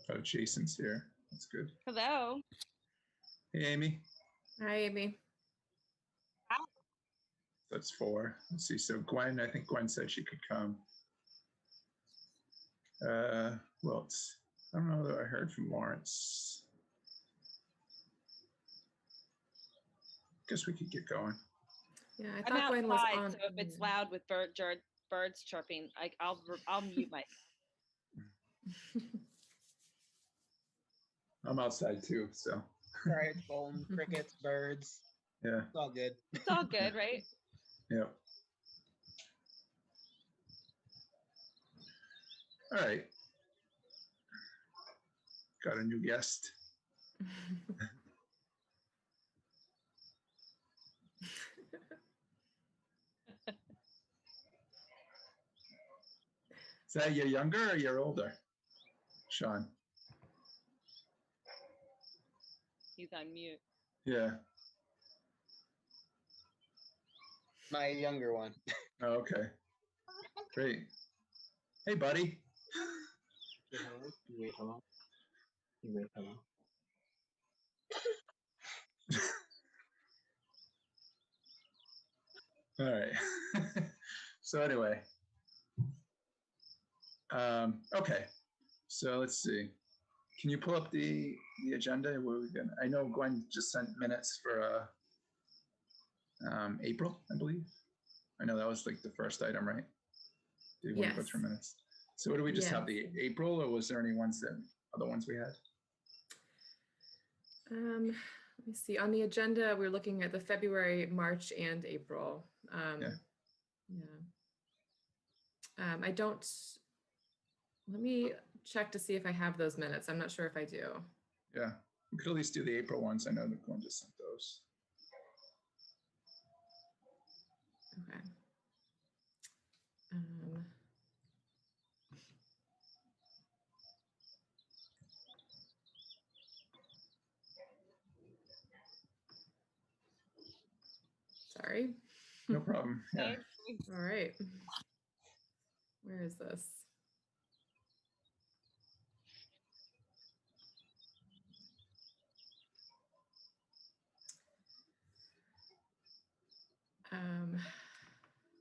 Oh, Jason's here. That's good. Hello. Hey, Amy. Hi, Amy. Hi. That's 4. Let's see. So Gwen, I think Gwen said she could come. Well, I don't know that I heard from Lawrence. Guess we could get going. Yeah, I I'm thought Gwen was outside, on. so if it's loud with birds chirping, I'll mute myself. I'm outside too, so. Right, Bolton, crickets, birds. Yeah. It's all good. It's all good, right? Yeah. All right. Got a new guest. Is that you're younger or you're older, Sean? He's on mute. Yeah. My younger one. Oh, okay. Great. Hey, buddy. You wait, hello. You wait, hello. All right. So anyway. Okay. So let's see. Can you pull up the agenda? Where we going? I know Gwen just sent minutes for April, I believe. I know that was like the first item, right? Do you want to go through minutes? So what do we just have, the April, or was there any other ones we had? Let me see. On the agenda, we're looking at the February, March, and April. I don't. Let me check to see if I have those minutes. I'm not sure if I do. Yeah, we could at least do the April ones. I know that Gwen just sent those. Okay. Sorry. No problem. Yeah. All right. Where is this?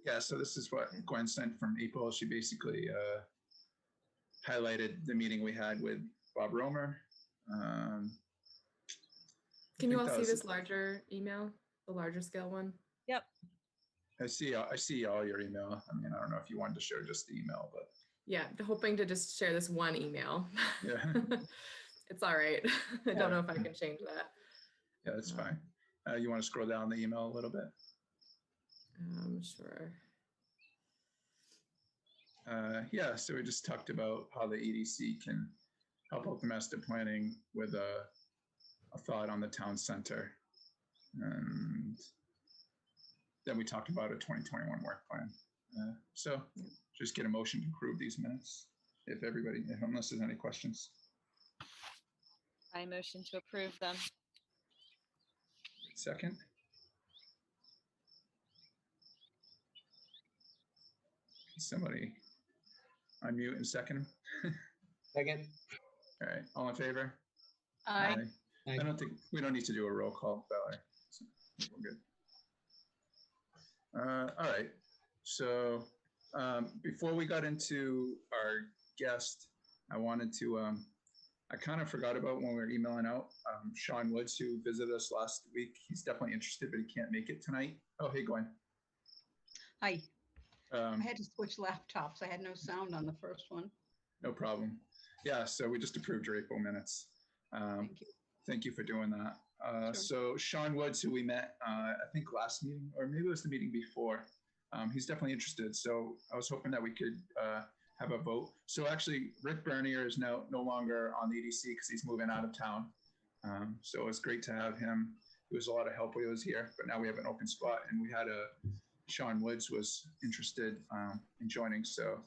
Yeah, so this is what Gwen sent from April. She basically highlighted the meeting we had with Bob Romer. Can you all see this larger email, the larger scale one? Yep. I see all your email. I mean, I don't know if you wanted to share just the email, but. Yeah, hoping to just share this one email. Yeah. It's all right. I don't know if I can change that. Yeah, that's fine. You want to scroll down the email a little bit? Sure. Yeah, so we just talked about how the EDC can help out the master planning with a thought on the town center. And then we talked about a 2021 work plan. So just get a motion to approve these minutes unless there's any questions. I motion to approve them. Second. Somebody unmute and second. Second. All right, all in favor? Aye. I don't think we don't need to do a roll call, Valerie. So we're good. All right. So before we got into our guest, I wanted to, I kind of forgot about when we were emailing out Sean Woods, who visited us last week. He's definitely interested, but he can't make it tonight. Oh, hey, Gwen. Hi. I had to switch laptops. I had no sound on the first one. No problem. Yeah, so we just approved your April minutes. Thank you. Thank you for doing that. Sure. So Sean Woods, who we met, I think last meeting, or maybe it was the meeting before, he's definitely interested. So I was hoping that we could have a vote. So actually, Rick Bernier is no longer on the EDC because he's moving out of town. So it was great to have him. It was a lot of help when he was here, but now we have an open spot, and we had Sean Woods was interested in joining. So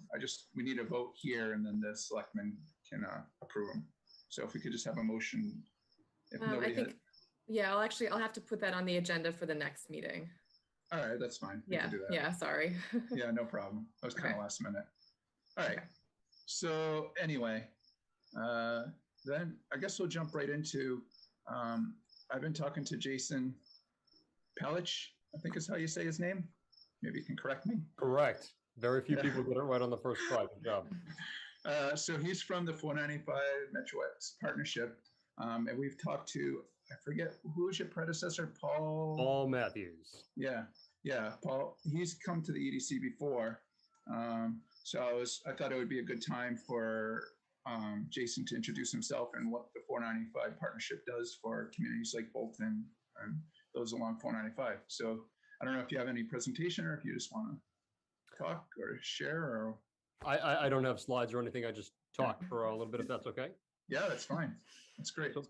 we need a vote here, and then the selectmen can approve him. So if we could just have a motion. I think, I'll have to put that on the agenda for the next meeting. All right, that's fine. We can do that. Yeah, sorry. Yeah, no problem. That was kind of last minute. All right. Okay. So anyway, then I guess we'll jump right into, I've been talking to Jason Palich, I think is how you say his name. Maybe you can correct me. Correct. Very few people get it right on the first try. Good job. So he's from the 495 Metro West Partnership. And we've talked to, I forget, who was your predecessor, Paul? Paul Matthews. Yeah, Paul. He's come to the EDC before. So I thought it would be a good time for Jason to introduce himself and what the 495 partnership does for communities like Bolton and those along 495. So I don't know if you have any presentation or if you just want to talk or share or. I don't have slides or anything. I just talk for a little bit, if that's okay. Yeah, that's fine. That's great. So,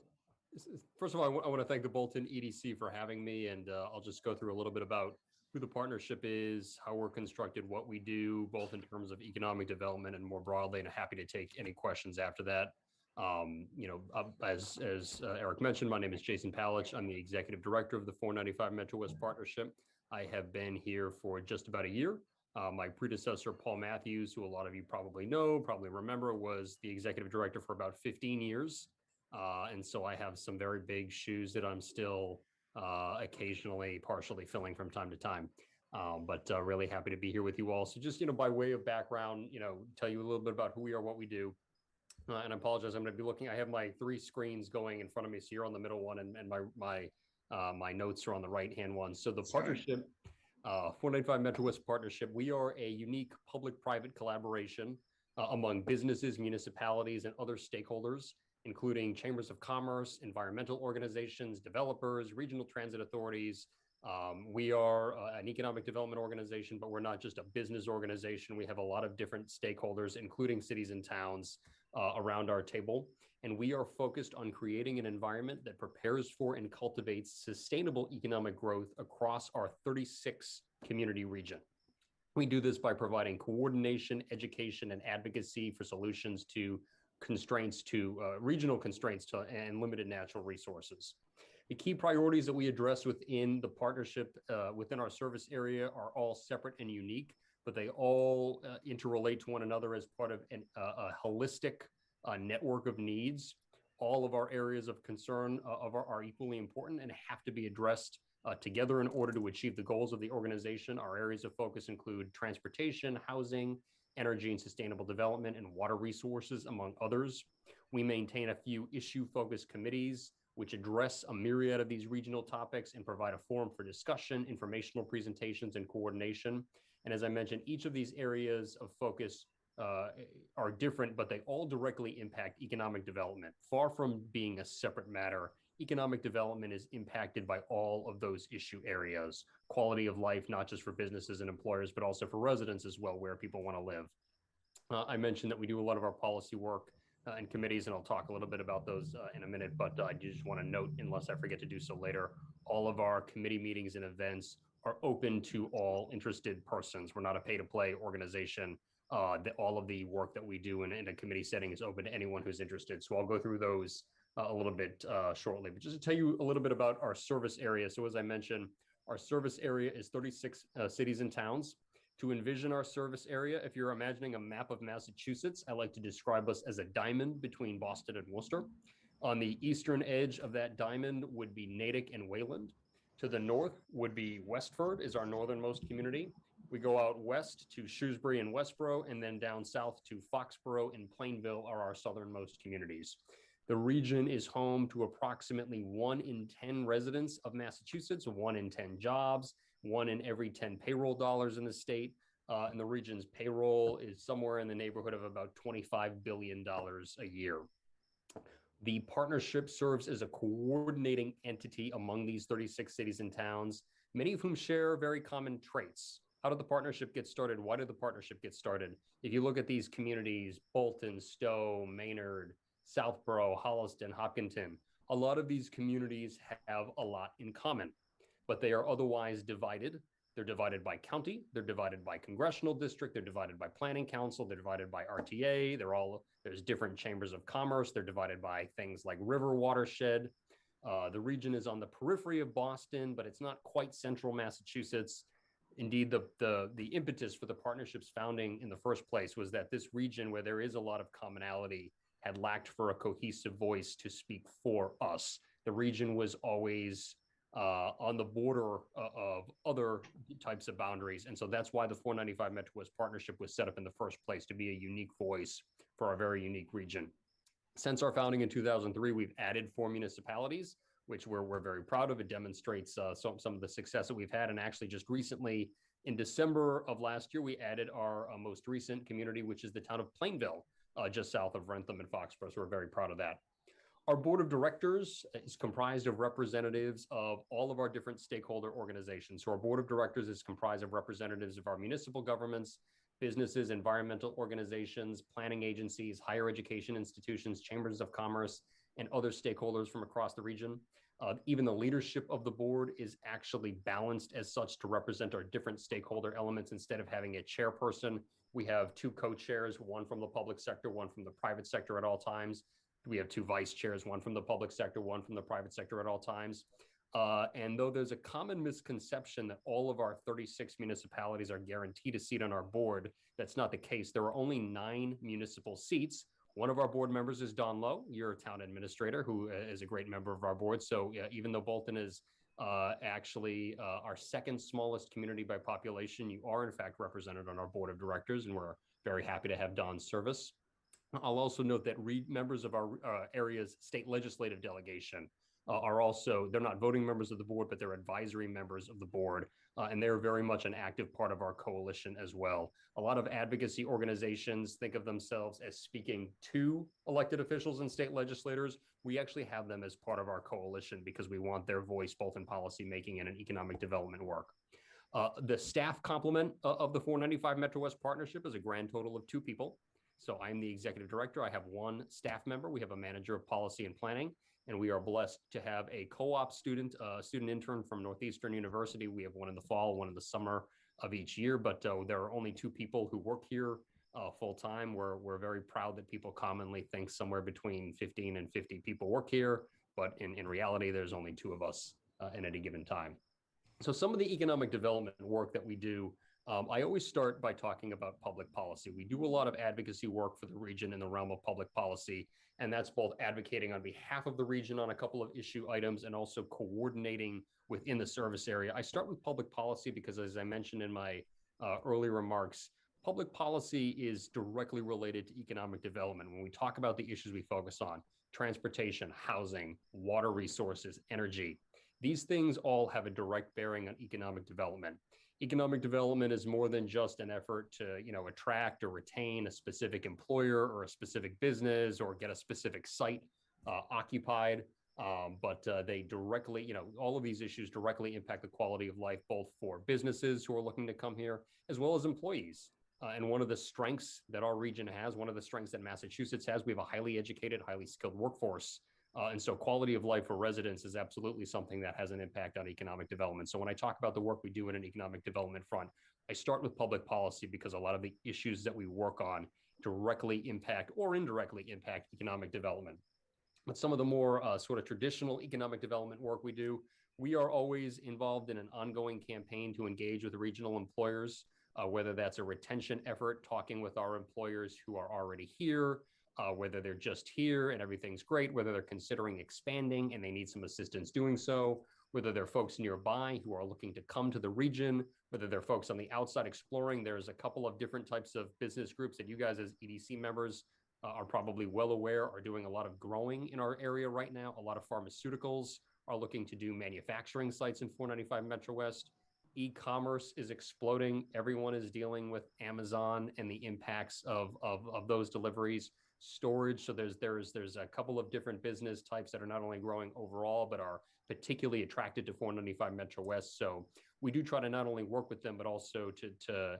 first of all, I want to thank the Bolton EDC for having me, and I'll just go through a little bit about who the partnership is, how we're constructed, what we do, both in terms of economic development and more broadly, and I'm happy to take any questions after that. As Eric mentioned, my name is Jason Palich. I'm the executive director of the 495 Metro West Partnership. I have been here for just about a year. My predecessor, Paul Matthews, who a lot of you probably know, probably remember, was the executive director for about 15 years. And so I have some very big shoes that I'm still occasionally partially filling from time to time. But really happy to be here with you all. So just, by way of background, tell you a little bit about who we are, what we do. And I apologize, I'm going to be looking, I have my 3 screens going in front of me. So you're on the middle one and my notes are on the right-hand one. So the partnership, 495 Metro West Partnership, we are a unique public-private collaboration among businesses, municipalities, and other stakeholders, including chambers of commerce, environmental organizations, developers, regional transit authorities. We are an economic development organization, but we're not just a business organization. We have a lot of different stakeholders, including cities and towns around our table. And we are focused on creating an environment that prepares for and cultivates sustainable economic growth across our 36 community region. We do this by providing coordination, education, and advocacy for solutions to regional constraints and limited natural resources. The key priorities that we address within the partnership, within our service area, are all separate and unique, but they all interrelate to one another as part of a holistic network of needs. All of our areas of concern are equally important and have to be addressed together in order to achieve the goals of the organization. Our areas of focus include transportation, housing, energy and sustainable development, and water resources, among others. We maintain a few issue-focused committees which address a myriad of these regional topics and provide a forum for discussion, informational presentations, and coordination. And as I mentioned, each of these areas of focus are different, but they all directly impact economic development. Far from being a separate matter, economic development is impacted by all of those issue areas. Quality of life, not just for businesses and employers, but also for residents as well, where people want to live. I mentioned that we do a lot of our policy work and committees, and I'll talk a little bit about those in a minute, but I just want to note, unless I forget to do so later, all of our committee meetings and events are open to all interested persons. We're not a pay-to-play organization. All of the work that we do in a committee setting is open to anyone who's interested. So I'll go through those a little bit shortly, but just to tell you a little bit about our service area. So as I mentioned, our service area is 36 cities and towns. To envision our service area, if you're imagining a map of Massachusetts, I like to describe us as a diamond between Boston and Worcester. On the eastern edge of that diamond would be Natick and Wayland. To the north would be Westford, is our northernmost community. We go out west to Shrewsbury and Westboro, and then down south to Foxborough and Plainville are our southernmost communities. The region is home to approximately 1 in 10 residents of Massachusetts, 1 in 10 jobs, 1 in every 10 payroll dollars in the state. And the region's payroll is somewhere in the neighborhood of about $25 billion a year. The partnership serves as a coordinating entity among these 36 cities and towns, many of whom share very common traits. How did the partnership get started? Why did the partnership get started? If you look at these communities, Bolton, Stowe, Maynard, Southborough, Holliston, Hopkinton, a lot of these communities have a lot in common, but they are otherwise divided. They're divided by county, they're divided by congressional district, they're divided by planning council, they're divided by RTA, there's different chambers of commerce, they're divided by things like river watershed. The region is on the periphery of Boston, but it's not quite central Massachusetts. Indeed, the impetus for the partnership's founding in the first place was that this region, where there is a lot of commonality, had lacked for a cohesive voice to speak for us. The region was always on the border of other types of boundaries. And so that's why the 495 Metro West Partnership was set up in the first place, to be a unique voice for our very unique region. Since our founding in 2003, we've added 4 municipalities, which we're very proud of. It demonstrates some of the success that we've had. And actually just recently, in December of last year, we added our most recent community, which is the town of Plainville, just south of Rentham and Foxborough. So we're very proud of that. Our board of directors is comprised of representatives of all of our different stakeholder organizations. So our board of directors is comprised of representatives of our municipal governments, businesses, environmental organizations, planning agencies, higher education institutions, chambers of commerce, and other stakeholders from across the region. Even the leadership of the board is actually balanced as such to represent our different stakeholder elements. Instead of having a chairperson, we have 2 co-chairs, one from the public sector, one from the private sector at all times. We have 2 vice chairs, one from the public sector, one from the private sector at all times. And though there's a common misconception that all of our 36 municipalities are guaranteed a seat on our board, that's not the case. There are only 9 municipal seats. One of our board members is Don Lowe. You're a town administrator who is a great member of our board. So even though Bolton is actually our second smallest community by population, you are in fact represented on our board of directors, and we're very happy to have Don's service. I'll also note that members of our area's state legislative delegation are also, they're not voting members of the board, but they're advisory members of the board. And they're very much an active part of our coalition as well. A lot of advocacy organizations think of themselves as speaking to elected officials and state legislators. We actually have them as part of our coalition because we want their voice both in policy making and in economic development work. The staff complement of the 495 Metro West Partnership is a grand total of 2 people. So I'm the executive director. I have 1 staff member. We have a manager of policy and planning, and we are blessed to have a co-op student, student intern from Northeastern University. We have one in the fall, one in the summer of each year, but there are only 2 people who work here full time. We're very proud that people commonly think somewhere between 15 and 50 people work here, but in reality, there's only 2 of us at any given time. So some of the economic development work that we do, I always start by talking about public policy. We do a lot of advocacy work for the region in the realm of public policy, and that's both advocating on behalf of the region on a couple of issue items and also coordinating within the service area. I start with public policy because, as I mentioned in my early remarks, public policy is directly related to economic development. When we talk about the issues we focus on, transportation, housing, water resources, energy, these things all have a direct bearing on economic development. Economic development is more than just an effort to, attract or retain a specific employer or a specific business or get a specific site occupied. But they directly, all of these issues directly impact the quality of life, both for businesses who are looking to come here, as well as employees. And one of the strengths that our region has, one of the strengths that Massachusetts has, we have a highly educated, highly skilled workforce. And so quality of life for residents is absolutely something that has an impact on economic development. So when I talk about the work we do in an economic development front, I start with public policy because a lot of the issues that we work on directly impact or indirectly impact economic development. But some of the more sort of traditional economic development work we do, we are always involved in an ongoing campaign to engage with regional employers, whether that's a retention effort, talking with our employers who are already here, whether they're just here and everything's great, whether they're considering expanding and they need some assistance doing so, whether they're folks nearby who are looking to come to the region, whether they're folks on the outside exploring. There's a couple of different types of business groups that you guys as EDC members are probably well aware are doing a lot of growing in our area right now. A lot of pharmaceuticals are looking to do manufacturing sites in 495 Metro West. E-commerce is exploding. Everyone is dealing with Amazon and the impacts of those deliveries. Storage. So there's a couple of different business types that are not only growing overall, but are particularly attracted to 495 Metro West. So we do try to not only work with them, but also to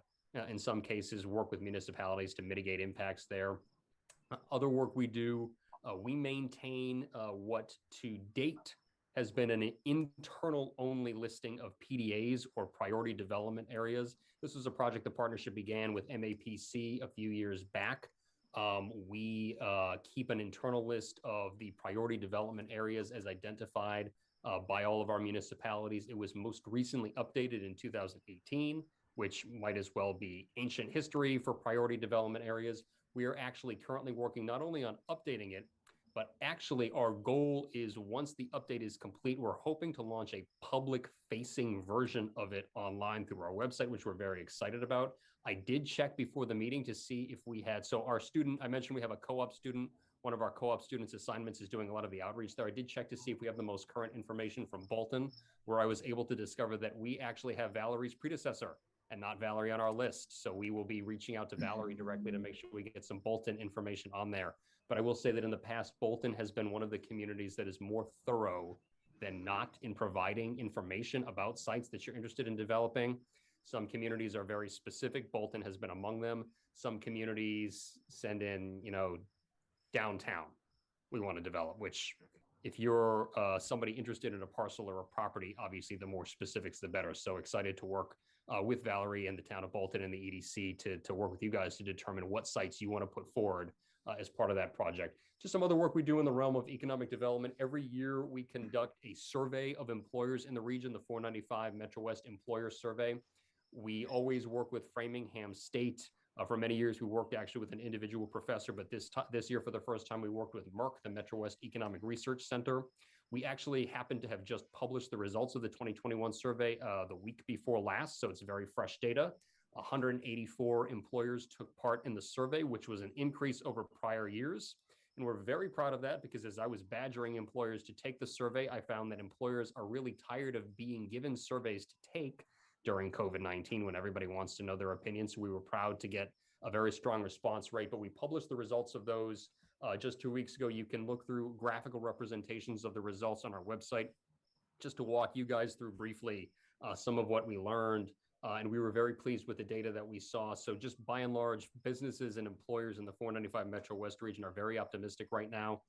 in some cases, work with municipalities to mitigate impacts there. Other work we do, we maintain what to date has been an internal only listing of PDAs or priority development areas. This was a project the partnership began with MAPC a few years back. We keep an internal list of the priority development areas as identified by all of our municipalities. It was most recently updated in 2018, which might as well be ancient history for priority development areas. We are actually currently working not only on updating it, but actually our goal is once the update is complete, we're hoping to launch a public-facing version of it online through our website, which we're very excited about. I did check before the meeting to see if we had, so our student, I mentioned we have a co-op student. One of our co-op students' assignments is doing a lot of the outreach there. I did check to see if we have the most current information from Bolton, where I was able to discover that we actually have Valerie's predecessor and not Valerie on our list. So we will be reaching out to Valerie directly to make sure we get some Bolton information on there. But I will say that in the past, Bolton has been one of the communities that is more thorough than not in providing information about sites that you're interested in developing. Some communities are very specific. Bolton has been among them. Some communities send in, downtown we want to develop, which if you're somebody interested in a parcel or a property, obviously the more specifics, the better. So excited to work with Valerie and the town of Bolton and the EDC to work with you guys to determine what sites you want to put forward as part of that project. Just some other work we do in the realm of economic development. Every year we conduct a survey of employers in the region, the 495 Metro West Employer Survey. We always work with Framingham State. For many years, we worked actually with an individual professor, but this year, for the first time, we worked with MERC, the Metro West Economic Research Center. We actually happen to have just published the results of the 2021 survey the week before last, so it's very fresh data. 184 employers took part in the survey, which was an increase over prior years. And we're very proud of that because as I was badgering employers to take the survey, I found that employers are really tired of being given surveys to take during COVID-19 when everybody wants to know their opinion. So we were proud to get a very strong response rate, but we published the results of those just 2 weeks ago. You can look through graphical representations of the results on our website. Just to walk you guys through briefly some of what we learned. And we were very pleased with the data that we saw. So just by and large, businesses and employers in the 495 Metro West region are very optimistic right now.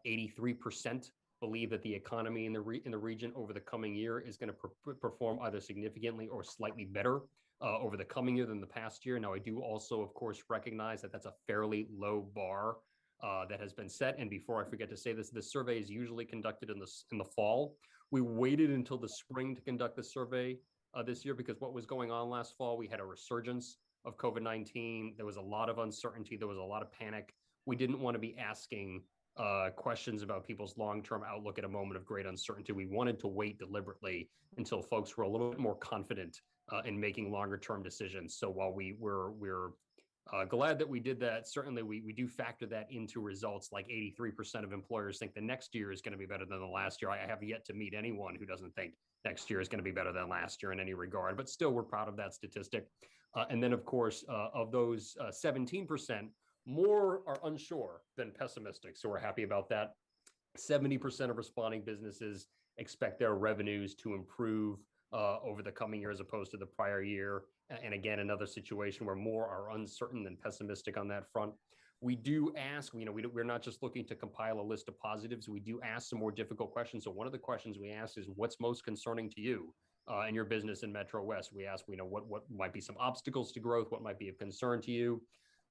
83% believe that the economy in the region over the coming year is going to perform either significantly or slightly better over the coming year than the past year. Now, I do also, of course, recognize that that's a fairly low bar that has been set. And before I forget to say this, the survey is usually conducted in the fall. We waited until the spring to conduct the survey this year because what was going on last fall, we had a resurgence of COVID-19. There was a lot of uncertainty. There was a lot of panic. We didn't want to be asking questions about people's long-term outlook at a moment of great uncertainty. We wanted to wait deliberately until folks were a little bit more confident in making longer-term decisions. So while we're glad that we did that, certainly we do factor that into results. Like 83% of employers think the next year is going to be better than the last year. I have yet to meet anyone who doesn't think next year is going to be better than last year in any regard, but still we're proud of that statistic. And then of course, of those 17%, more are unsure than pessimistic. So we're happy about that. 70% of responding businesses expect their revenues to improve over the coming year as opposed to the prior year. And again, another situation where more are uncertain than pessimistic on that front. We do ask, we're not just looking to compile a list of positives. We do ask some more difficult questions. So one of the questions we ask is, what's most concerning to you in your business in Metro West? We ask, what might be some obstacles to growth? What might be of concern to you?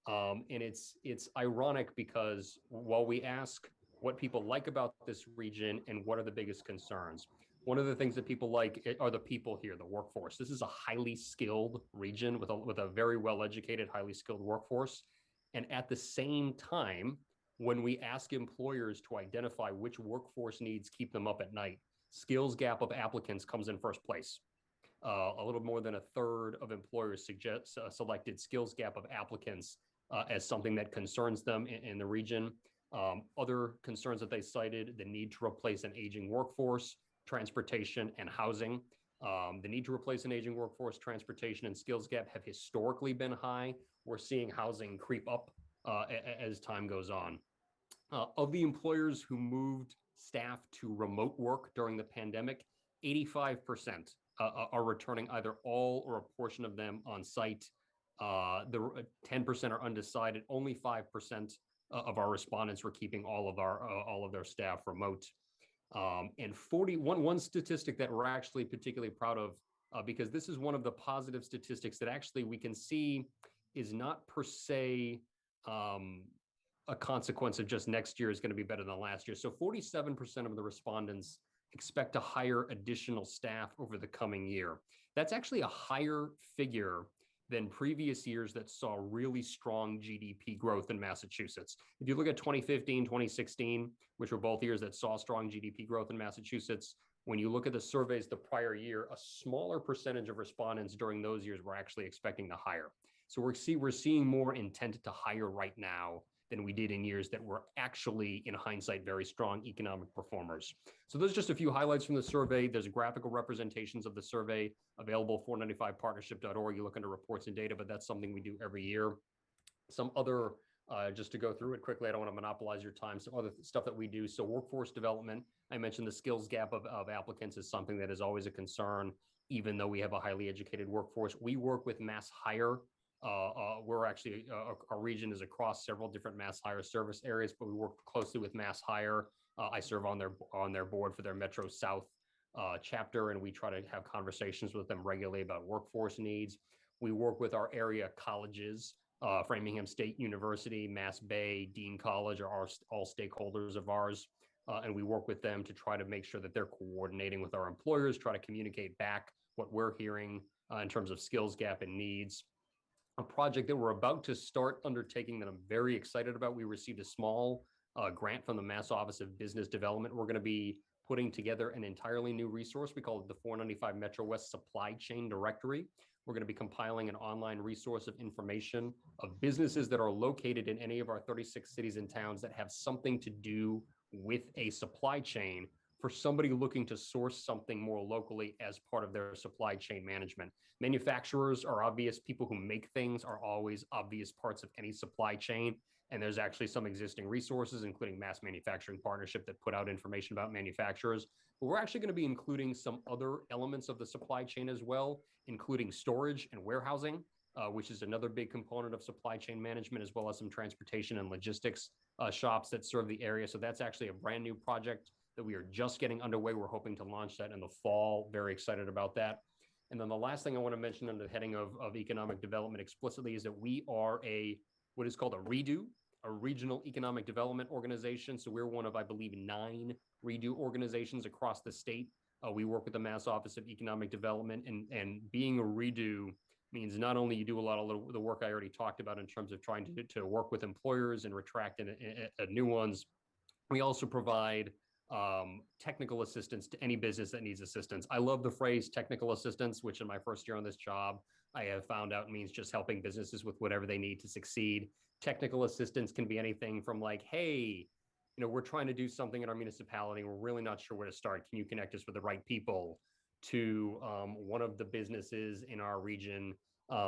And it's ironic because while we ask what people like about this region and what are the biggest concerns, one of the things that people like are the people here, the workforce. This is a highly skilled region with a very well-educated, highly skilled workforce. And at the same time, when we ask employers to identify which workforce needs keep them up at night, skills gap of applicants comes in first place. A little more than a third of employers selected skills gap of applicants as something that concerns them in the region. Other concerns that they cited, the need to replace an aging workforce, transportation, and housing. The need to replace an aging workforce, transportation, and skills gap have historically been high. We're seeing housing creep up as time goes on. Of the employers who moved staff to remote work during the pandemic, 85% are returning either all or a portion of them on site. The 10% are undecided. Only 5% of our respondents were keeping all of their staff remote. And one statistic that we're actually particularly proud of, because this is one of the positive statistics that actually we can see is not per se a consequence of just next year is going to be better than last year. So 47% of the respondents expect to hire additional staff over the coming year. That's actually a higher figure than previous years that saw really strong GDP growth in Massachusetts. If you look at 2015, 2016, which were both years that saw strong GDP growth in Massachusetts, when you look at the surveys the prior year, a smaller percentage of respondents during those years were actually expecting to hire. So we're seeing more intent to hire right now than we did in years that were actually, in hindsight, very strong economic performers. So those are just a few highlights from the survey. There's graphical representations of the survey available at 495partnership.org. You look under reports and data, but that's something we do every year. Some other, just to go through it quickly, I don't want to monopolize your time, some other stuff that we do. So workforce development, I mentioned the skills gap of applicants is something that is always a concern, even though we have a highly educated workforce. We work with Mass Hire. We're actually, our region is across several different Mass Hire service areas, but we work closely with Mass Hire. I serve on their board for their Metro South chapter, and we try to have conversations with them regularly about workforce needs. We work with our area colleges, Framingham State University, Mass Bay, Dean College are all stakeholders of ours. And we work with them to try to make sure that they're coordinating with our employers, try to communicate back what we're hearing in terms of skills gap and needs. A project that we're about to start undertaking that I'm very excited about. We received a small grant from the Mass Office of Business Development. We're going to be putting together an entirely new resource. We call it the 495 Metro West Supply Chain Directory. We're going to be compiling an online resource of information of businesses that are located in any of our 36 cities and towns that have something to do with a supply chain for somebody looking to source something more locally as part of their supply chain management. Manufacturers are obvious. People who make things are always obvious parts of any supply chain. And there's actually some existing resources, including Mass Manufacturing Partnership, that put out information about manufacturers. But we're actually going to be including some other elements of the supply chain as well, including storage and warehousing, which is another big component of supply chain management, as well as some transportation and logistics shops that serve the area. So that's actually a brand new project that we are just getting underway. We're hoping to launch that in the fall. Very excited about that. And then the last thing I want to mention under the heading of economic development explicitly is that we are what is called a REDO, a regional economic development organization. So we're one of, I believe, 9 REDO organizations across the state. We work with the Mass Office of Economic Development, and being a REDO means not only you do a lot of the work I already talked about in terms of trying to work with employers and attract new ones. We also provide technical assistance to any business that needs assistance. I love the phrase technical assistance, which in my first year on this job, I have found out means just helping businesses with whatever they need to succeed. Technical assistance can be anything from like, hey, we're trying to do something in our municipality. We're really not sure where to start. Can you connect us with the right people? To one of the businesses in our region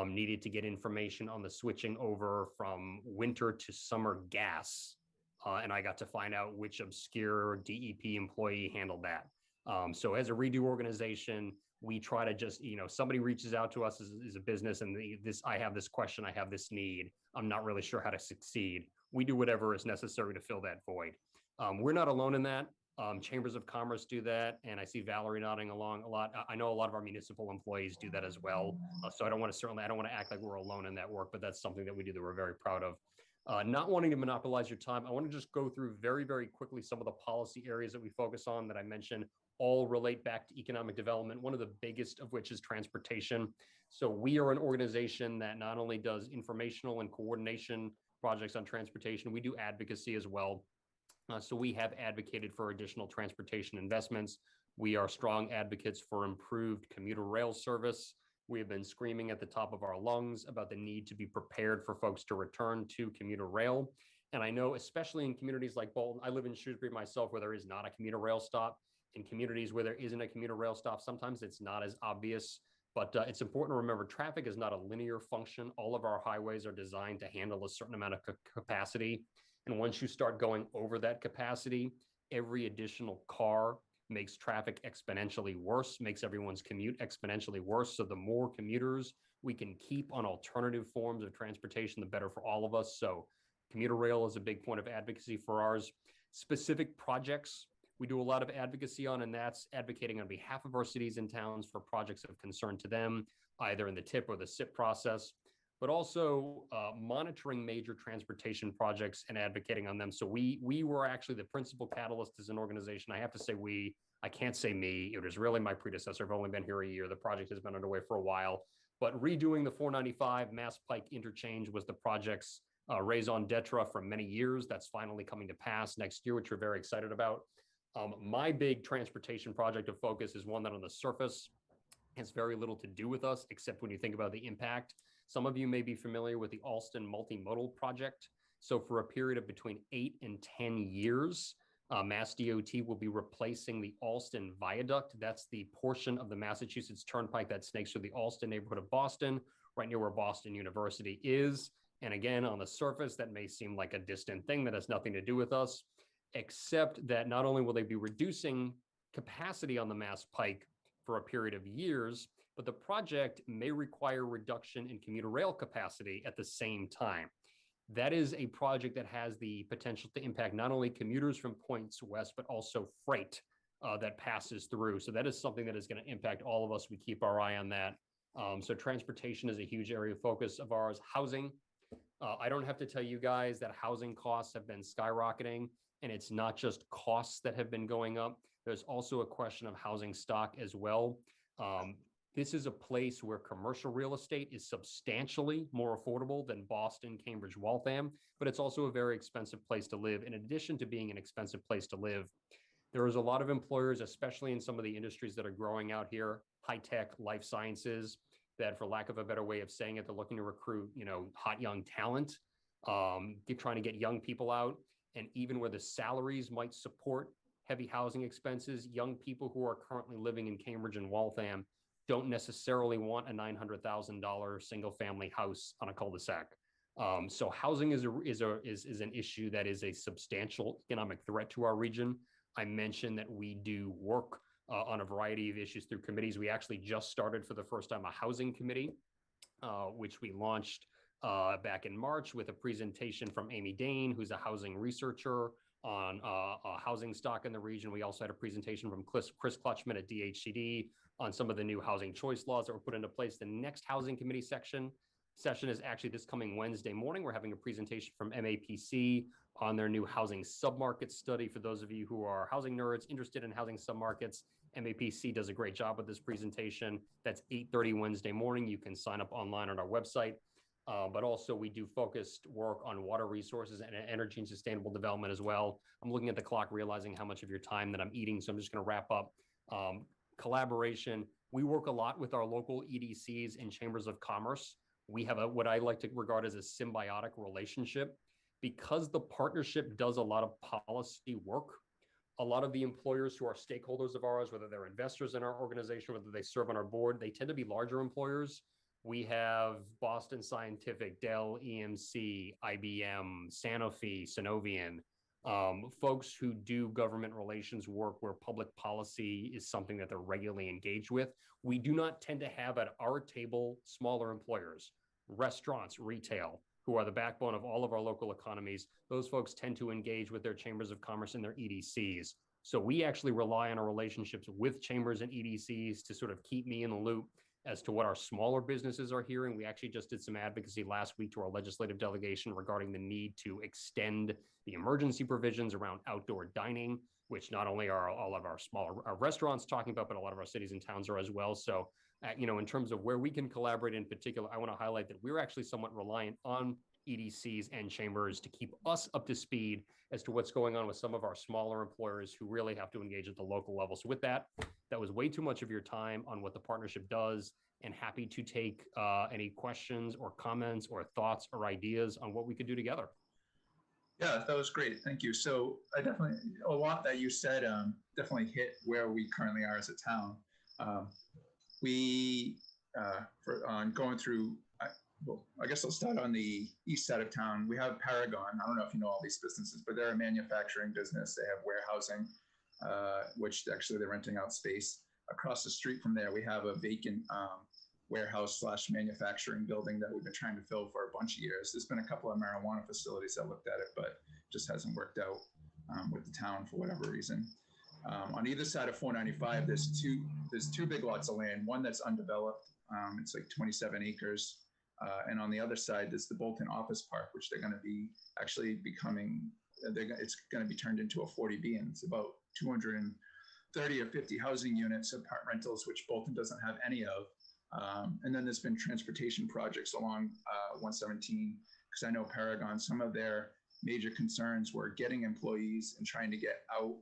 needed to get information on the switching over from winter to summer gas. And I got to find out which obscure DEP employee handled that. So as a REDO organization, we try to just, somebody reaches out to us as a business and I have this question, I have this need, I'm not really sure how to succeed. We do whatever is necessary to fill that void. We're not alone in that. Chambers of Commerce do that. And I see Valerie nodding along a lot. I know a lot of our municipal employees do that as well. So I don't want to act like we're alone in that work, but that's something that we do that we're very proud of. Not wanting to monopolize your time, I want to just go through very, very quickly some of the policy areas that we focus on that I mentioned all relate back to economic development, one of the biggest of which is transportation. So we are an organization that not only does informational and coordination projects on transportation, we do advocacy as well. So we have advocated for additional transportation investments. We are strong advocates for improved commuter rail service. We have been screaming at the top of our lungs about the need to be prepared for folks to return to commuter rail. And I know, especially in communities like Bolton, I live in Shrewsbury myself, where there is not a commuter rail stop. In communities where there isn't a commuter rail stop, sometimes it's not as obvious, but it's important to remember traffic is not a linear function. All of our highways are designed to handle a certain amount of capacity. And once you start going over that capacity, every additional car makes traffic exponentially worse, makes everyone's commute exponentially worse. So the more commuters we can keep on alternative forms of transportation, the better for all of us. So commuter rail is a big point of advocacy for ours. Specific projects we do a lot of advocacy on, and that's advocating on behalf of our cities and towns for projects of concern to them, either in the TIP or the SIP process, but also monitoring major transportation projects and advocating on them. So we were actually the principal catalyst as an organization. I have to say I can't say me, it was really my predecessor. I've only been here a year. The project has been underway for a while. But redoing the 495 Mass Pike interchange was the project's raison d'etre for many years. That's finally coming to pass next year, which we're very excited about. My big transportation project of focus is one that on the surface has very little to do with us, except when you think about the impact. Some of you may be familiar with the Alston Multimodal Project. So for a period of between 8 and 10 years, Mass DOT will be replacing the Alston Viaduct. That's the portion of the Massachusetts Turnpike that snakes through the Alston neighborhood of Boston, right near where Boston University is. And again, on the surface, that may seem like a distant thing that has nothing to do with us, except that not only will they be reducing capacity on the Mass Pike for a period of years, but the project may require reduction in commuter rail capacity at the same time. That is a project that has the potential to impact not only commuters from points west, but also freight that passes through. So that is something that is going to impact all of us. We keep our eye on that. So transportation is a huge area of focus of ours. Housing. I don't have to tell you guys that housing costs have been skyrocketing, and it's not just costs that have been going up. There's also a question of housing stock as well. This is a place where commercial real estate is substantially more affordable than Boston, Cambridge, Waltham, but it's also a very expensive place to live. In addition to being an expensive place to live, there is a lot of employers, especially in some of the industries that are growing out here, high tech, life sciences, that for lack of a better way of saying it, they're looking to recruit, hot young talent, trying to get young people out. And even where the salaries might support heavy housing expenses, young people who are currently living in Cambridge and Waltham don't necessarily want a $900,000 single family house on a cul-de-sac. So housing is an issue that is a substantial economic threat to our region. I mentioned that we do work on a variety of issues through committees. We actually just started for the first time a housing committee, which we launched back in March with a presentation from Amy Dane, who's a housing researcher on housing stock in the region. We also had a presentation from Chris Clutchman at DHCD on some of the new housing choice laws that were put into place. The next housing committee session is actually this coming Wednesday morning. We're having a presentation from MAPC on their new housing submarket study. For those of you who are housing nerds interested in housing submarkets, MAPC does a great job with this presentation. That's 8:30 Wednesday morning. You can sign up online on our website. But also we do focused work on water resources and energy and sustainable development as well. I'm looking at the clock, realizing how much of your time that I'm eating. So I'm just going to wrap up. Collaboration. We work a lot with our local EDCs and chambers of commerce. We have what I like to regard as a symbiotic relationship. Because the partnership does a lot of policy work, a lot of the employers who are stakeholders of ours, whether they're investors in our organization, whether they serve on our board, they tend to be larger employers. We have Boston Scientific, Dell, EMC, IBM, Sanofi, Synovian, folks who do government relations work where public policy is something that they're regularly engaged with. We do not tend to have at our table smaller employers, restaurants, retail, who are the backbone of all of our local economies. Those folks tend to engage with their chambers of commerce and their EDCs. So we actually rely on our relationships with chambers and EDCs to sort of keep me in the loop as to what our smaller businesses are hearing. We actually just did some advocacy last week to our legislative delegation regarding the need to extend the emergency provisions around outdoor dining, which not only are all of our smaller restaurants talking about, but a lot of our cities and towns are as well. So, in terms of where we can collaborate in particular, I want to highlight that we're actually somewhat reliant on EDCs and chambers to keep us up to speed as to what's going on with some of our smaller employers who really have to engage at the local level. So with that was way too much of your time on what the partnership does, and happy to take any questions or comments or thoughts or ideas on what we could do together. Yeah, that was great. Thank you. So a lot that you said definitely hit where we currently are as a town. On going through, I guess I'll start on the east side of town. We have Paragon. I don't know if you know all these businesses, but they're a manufacturing business. They have warehousing, which actually they're renting out space. Across the street from there, we have a vacant warehouse / manufacturing building that we've been trying to fill for a bunch of years. There's been a couple of marijuana facilities that looked at it, but just hasn't worked out with the town for whatever reason. On either side of 495, there's two big lots of land. One that's undeveloped. It's like 27 acres. And on the other side, there's the Bolton Office Park, which they're going to be actually becoming. It's going to be turned into a 40B, and it's about 230 or 50 housing units, apart rentals, which Bolton doesn't have any of. And then there's been transportation projects along 117, because I know Paragon, some of their major concerns were getting employees and trying to get out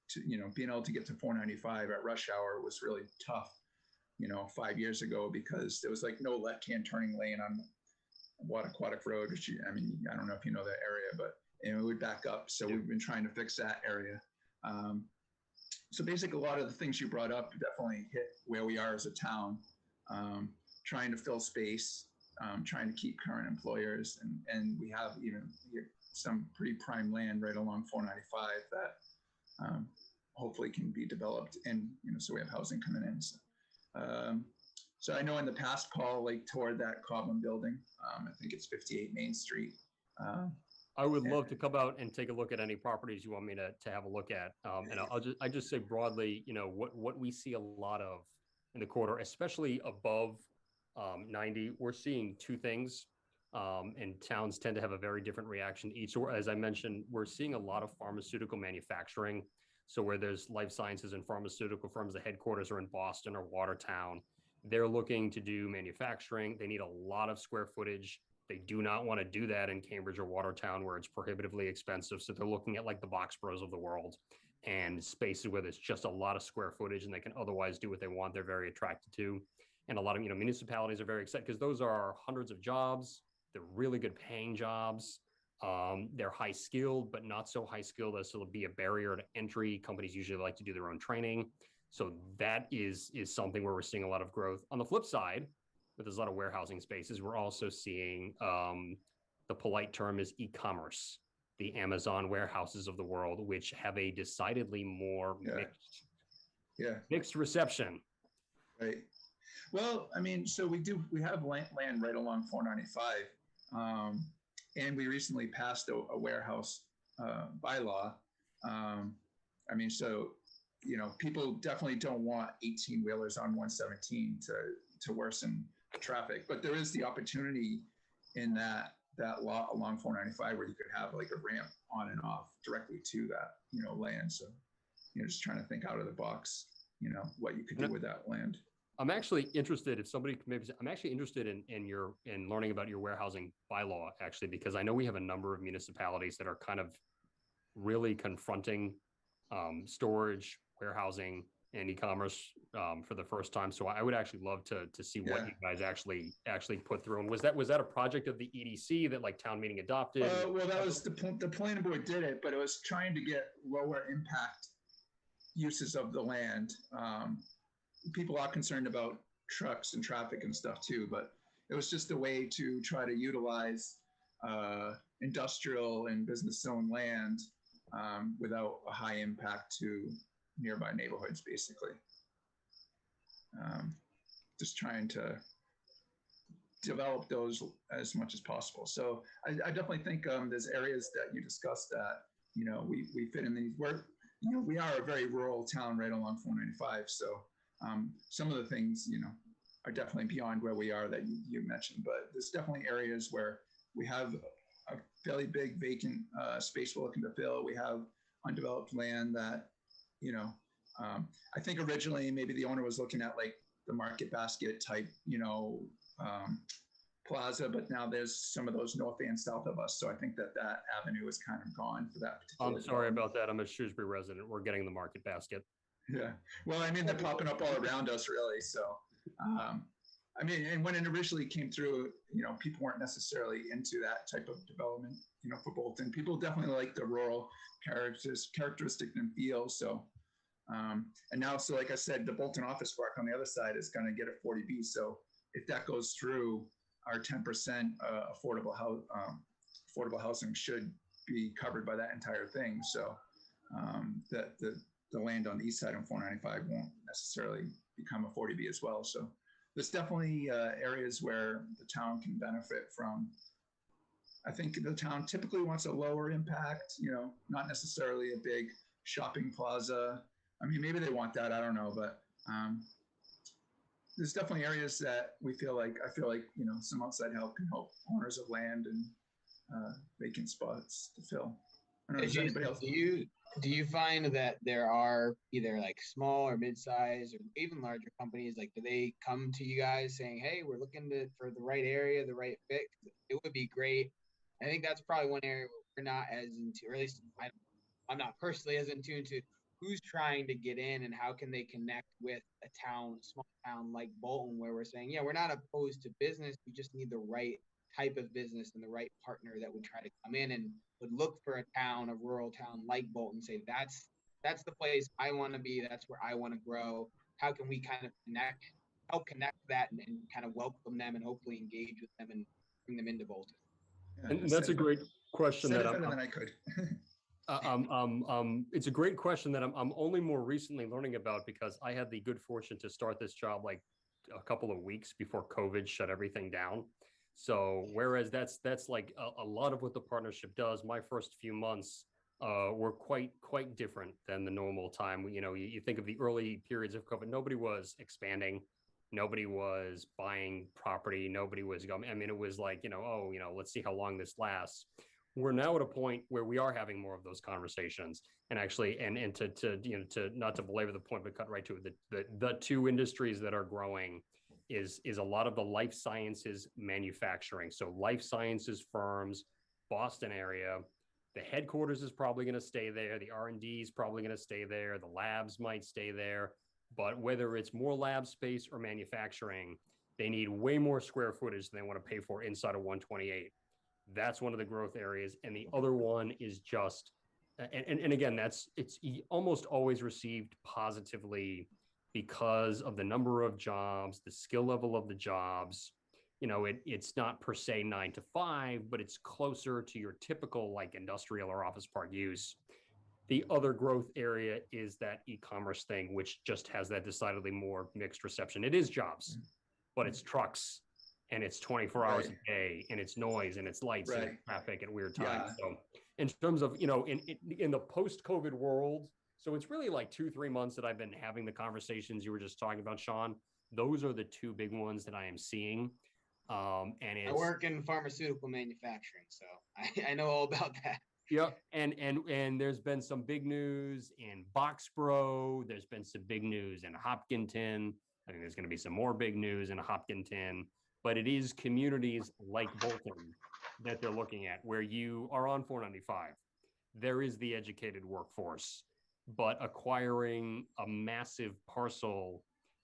to, being able to get to 495 at rush hour was really tough, 5 years ago, because there was like no left-hand turning lane on Aquatic Road, which I don't know if you know that area, but it would back up. So we've been trying to fix that area. So basically, a lot of the things you brought up definitely hit where we are as a town, trying to fill space, trying to keep current employers, and we have even some pretty prime land right along 495 that hopefully can be developed, and so we have housing coming in. So I know in the past, Paul, like toward that Cobham building, I think it's 58 Main Street. I would love to come out and take a look at any properties you want me to have a look at. And I just say broadly, what we see a lot of in the quarter, especially above 90, we're seeing two things. And towns tend to have a very different reaction each. So as I mentioned, we're seeing a lot of pharmaceutical manufacturing. So where there's life sciences and pharmaceutical firms, the headquarters are in Boston or Watertown. They're looking to do manufacturing. They need a lot of square footage. They do not want to do that in Cambridge or Watertown where it's prohibitively expensive. So they're looking at like the Boxboroughs of the world and spaces where there's just a lot of square footage and they can otherwise do what they want. They're very attracted to. And a lot of municipalities are very excited because those are hundreds of jobs. They're really good paying jobs. They're high skilled, but not so high skilled as to be a barrier to entry. Companies usually like to do their own training. So that is something where we're seeing a lot of growth. On the flip side, but there's a lot of warehousing spaces. We're also seeing the polite term is e-commerce, the Amazon warehouses of the world, which have a decidedly more mixed reception. Right. Well, so we have land right along 495, and we recently passed a warehouse bylaw. So people definitely don't want 18-wheelers on 117 to worsen traffic, but there is the opportunity in that lot along 495 where you could have like a ramp on and off directly to that land. So just trying to think out of the box, what you could do with that land. I'm actually interested I'm actually interested in learning about your warehousing bylaw, actually, because I know we have a number of municipalities that are kind of really confronting storage, warehousing, and e-commerce for the first time. So I would actually love to see what you guys actually put through. And was that a project of the EDC that like town meeting adopted? Well, that was the planning board did it, but it was trying to get lower impact uses of the land. People are concerned about trucks and traffic and stuff too, but it was just a way to try to utilize industrial and business zone land without a high impact to nearby neighborhoods, basically. Just trying to develop those as much as possible. So I definitely think there's areas that you discussed that, we fit in these. We are a very rural town right along 495. So some of the things, are definitely beyond where we are that you mentioned, but there's definitely areas where we have a fairly big vacant space we're looking to fill. We have undeveloped land that, I think originally maybe the owner was looking at like the Market Basket type, plaza, but now there's some of those north and south of us. So I think that avenue is kind of gone for that particular. I'm sorry about that. I'm a Shrewsbury resident. We're getting the Market Basket. Yeah. Well, they're popping up all around us really. So, and when it originally came through, people weren't necessarily into that type of development, for Bolton. People definitely like the rural characteristic and feel. So, and now, so like I said, the Bolton Office Park on the other side is going to get a 40B. So if that goes through, our 10% affordable housing should be covered by that entire thing. So the land on the east side of 495 won't necessarily become a 40B as well. So there's definitely areas where the town can benefit from. I think the town typically wants a lower impact, not necessarily a big shopping plaza. Maybe they want that, I don't know, but there's definitely areas that I feel like, some outside help can help owners of land and vacant spots to fill. I don't know, Hey, Jason, do you find that there are either like small or mid-size or even larger companies, like do they come to you guys saying, hey, we're looking for the right area, the right fit? It would be great. I think that's probably one area where we're not as into, or at least I'm not personally as in tune to who's trying to get in and how can they connect with a town, small town like Bolton, where we're saying, yeah, we're not opposed to business. We just need the right type of business and the right partner that would try to come in and would look for a town, a rural town like Bolton, say that's the place I want to be. That's where I want to grow. How can we kind of help connect that and kind of welcome them and hopefully engage with them and bring them into Bolton? Yeah, And that's a great question said that it better than I could. It's a great question that I'm only more recently learning about, because I had the good fortune to start this job like a couple of weeks before COVID shut everything down. So whereas that's like a lot of what the partnership does, my first few months were quite different than the normal time. You know, you think of the early periods of COVID, nobody was expanding, nobody was buying property, nobody was going. I mean, it was like, let's see how long this lasts. We're now at a point where we are having more of those conversations, and actually, and to not to belabor the point, but cut right to it. The two industries that are growing is a lot of the life sciences manufacturing. So life sciences firms, Boston area, the headquarters is probably going to stay there. The R&D is probably going to stay there. The labs might stay there, but whether it's more lab space or manufacturing, they need way more square footage than they want to pay for inside of 128. That's one of the growth areas. And the other one is just, and again, it's almost always received positively because of the number of jobs, the skill level of the jobs. It's not per se 9 to 5, but it's closer to your typical like industrial or office park use. The other growth area is that e-commerce thing, which just has that decidedly more mixed reception. It is jobs, but it's trucks, and it's 24 hours a day, and it's noise, and it's lights, and it's traffic at weird times. Yeah. So in terms of, in the post-COVID world, so it's really like 2-3 months that I've been having the conversations you were just talking about, Sean. Those are the two big ones that I am seeing. And I work in pharmaceutical manufacturing, so I know all about that. Yeah, and there's been some big news in Boxborough. There's been some big news in Hopkinton. I think there's going to be some more big news in Hopkinton. But it is communities like Bolton that they're looking at, where you are on 495. There is the educated workforce, but acquiring a massive parcel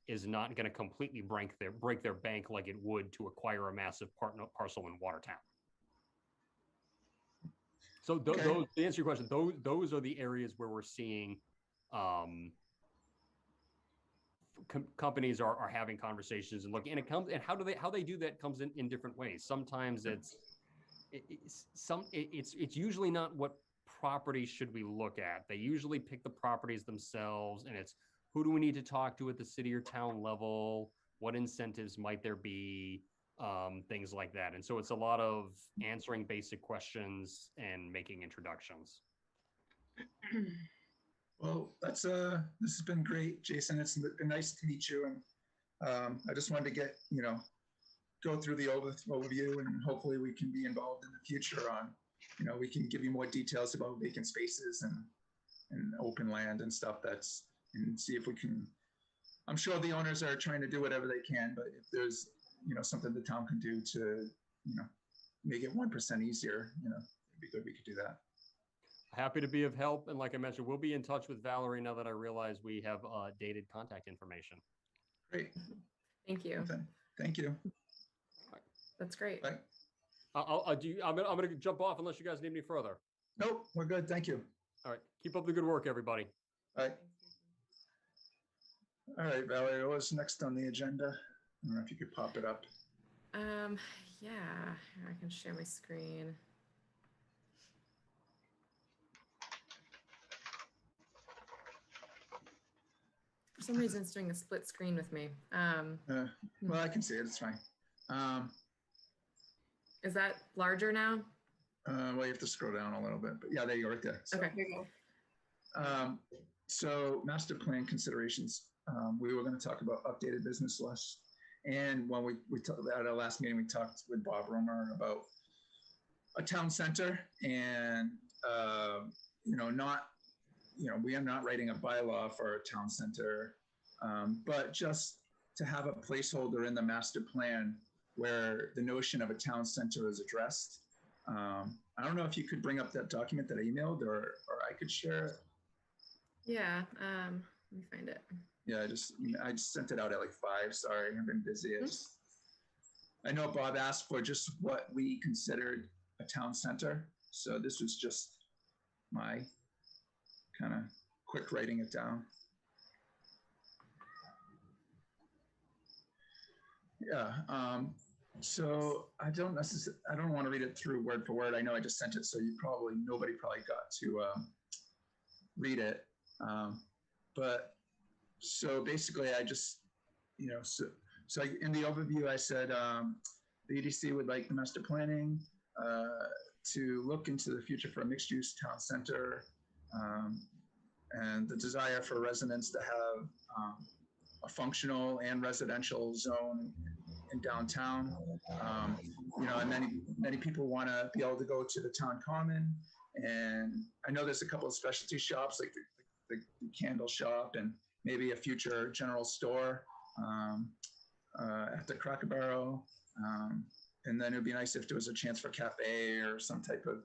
is not going to completely break their bank like it would to acquire a massive parcel in Watertown. So those, to answer your question, those are the areas where we're seeing companies are having conversations and looking, and it comes, and how they do that comes in different ways. Sometimes it's usually not what property should we look at. They usually pick the properties themselves, and it's who do we need to talk to at the city or town level? What incentives might there be? Things like that. And so it's a lot of answering basic questions and making introductions. Well, this has been great, Jason. It's been nice to meet you. And I just wanted to go through the overview, and hopefully we can be involved in the future on, we can give you more details about vacant spaces and open land and stuff and see if we can, I'm sure the owners are trying to do whatever they can, but if there's, something the town can do to, make it 1% easier, it'd be good. We could do that. Happy to be of help. And like I mentioned, we'll be in touch with Valerie now that I realize we have dated contact information. Great. Thank you. Thank you. That's great. Bye. I'm going to jump off unless you guys need me further. Nope, we're good. Thank you. All right. Keep up the good work, everybody. All right. All right, Valerie, what's next on the agenda? I don't know if you could pop it up. Yeah, here, I can share my screen. For some reason, it's doing a split screen with me. Well, I can see it. It's fine. Is that larger now? Well, you have to scroll down a little bit, but yeah, there you are, right there. So, okay. Here you go. So master plan considerations. We were going to talk about updated business lists. And when we talked at our last meeting, we talked with Bob Romer about a town center and, not we are not writing a bylaw for a town center, but just to have a placeholder in the master plan where the notion of a town center is addressed. I don't know if you could bring up that document that I emailed, or I could share it. Yeah, let me find it. Yeah, I just sent it out at like 5. Sorry, I've been busy. I know Bob asked for just what we considered a town center. So this was just my kind of quick writing it down. Yeah. So I don't want to read it through word for word. I know I just sent it, so nobody probably got to read it. But so basically, I just, so in the overview, I said the EDC would like the master planning to look into the future for a mixed-use town center, and the desire for residents to have a functional and residential zone in downtown. And many people want to be able to go to the town common. And I know there's a couple of specialty shops like the candle shop and maybe a future general store at the Cracker Barrel. And then it'd be nice if there was a chance for cafe or some type of,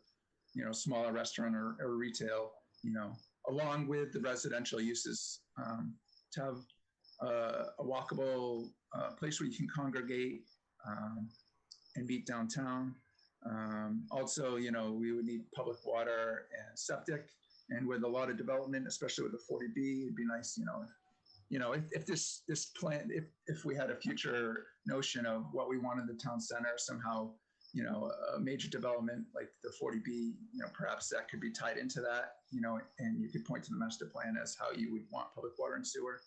smaller restaurant or retail, along with the residential uses, to have a walkable place where you can congregate and meet downtown. Also, we would need public water and septic, and with a lot of development, especially with the 40B, it'd be nice, if this plan, if we had a future notion of what we wanted the town center, somehow, a major development like the 40B, perhaps that could be tied into that, and you could point to the master plan as how you would want public water and sewer.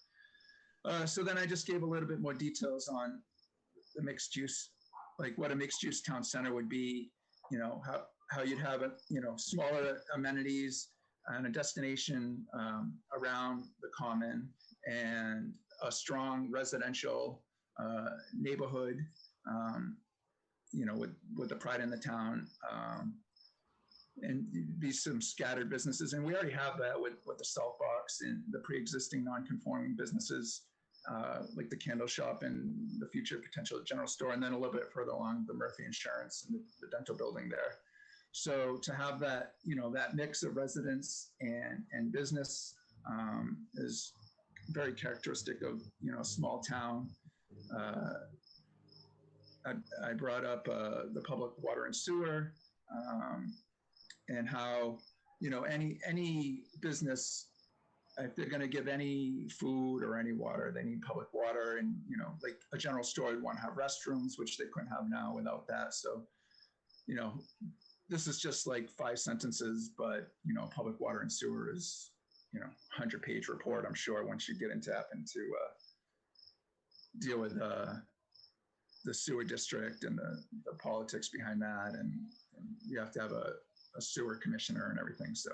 So then I just gave a little bit more details on the mixed use, like what a mixed use town center would be, how you'd have smaller amenities and a destination around the common, and a strong residential neighborhood, with the pride in the town, and be some scattered businesses. And we already have that with the salt box and the pre-existing non-conforming businesses, like the candle shop and the future potential general store, and then a little bit further along the Murphy Insurance and the dental building there. So to have that, that mix of residents and business is very characteristic of, a small town. I brought up the public water and sewer, and how, any business, if they're going to give any food or any water, they need public water. And, like a general store would want to have restrooms, which they couldn't have now without that. So, this is just like 5 sentences, but, public water and sewer is, 100-page report, I'm sure, once you get into having to deal with the sewer district and the politics behind that. And you have to have a sewer commissioner and everything. So,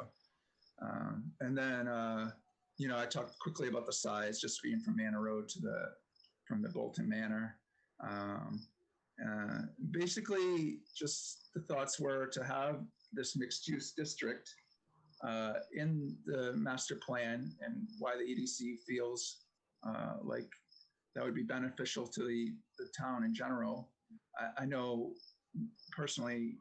and then, I talked quickly about the size, just being from Manor Road from the Bolton Manor. Basically, just the thoughts were to have this mixed use district in the master plan, and why the EDC feels like that would be beneficial to the town in general. I know personally,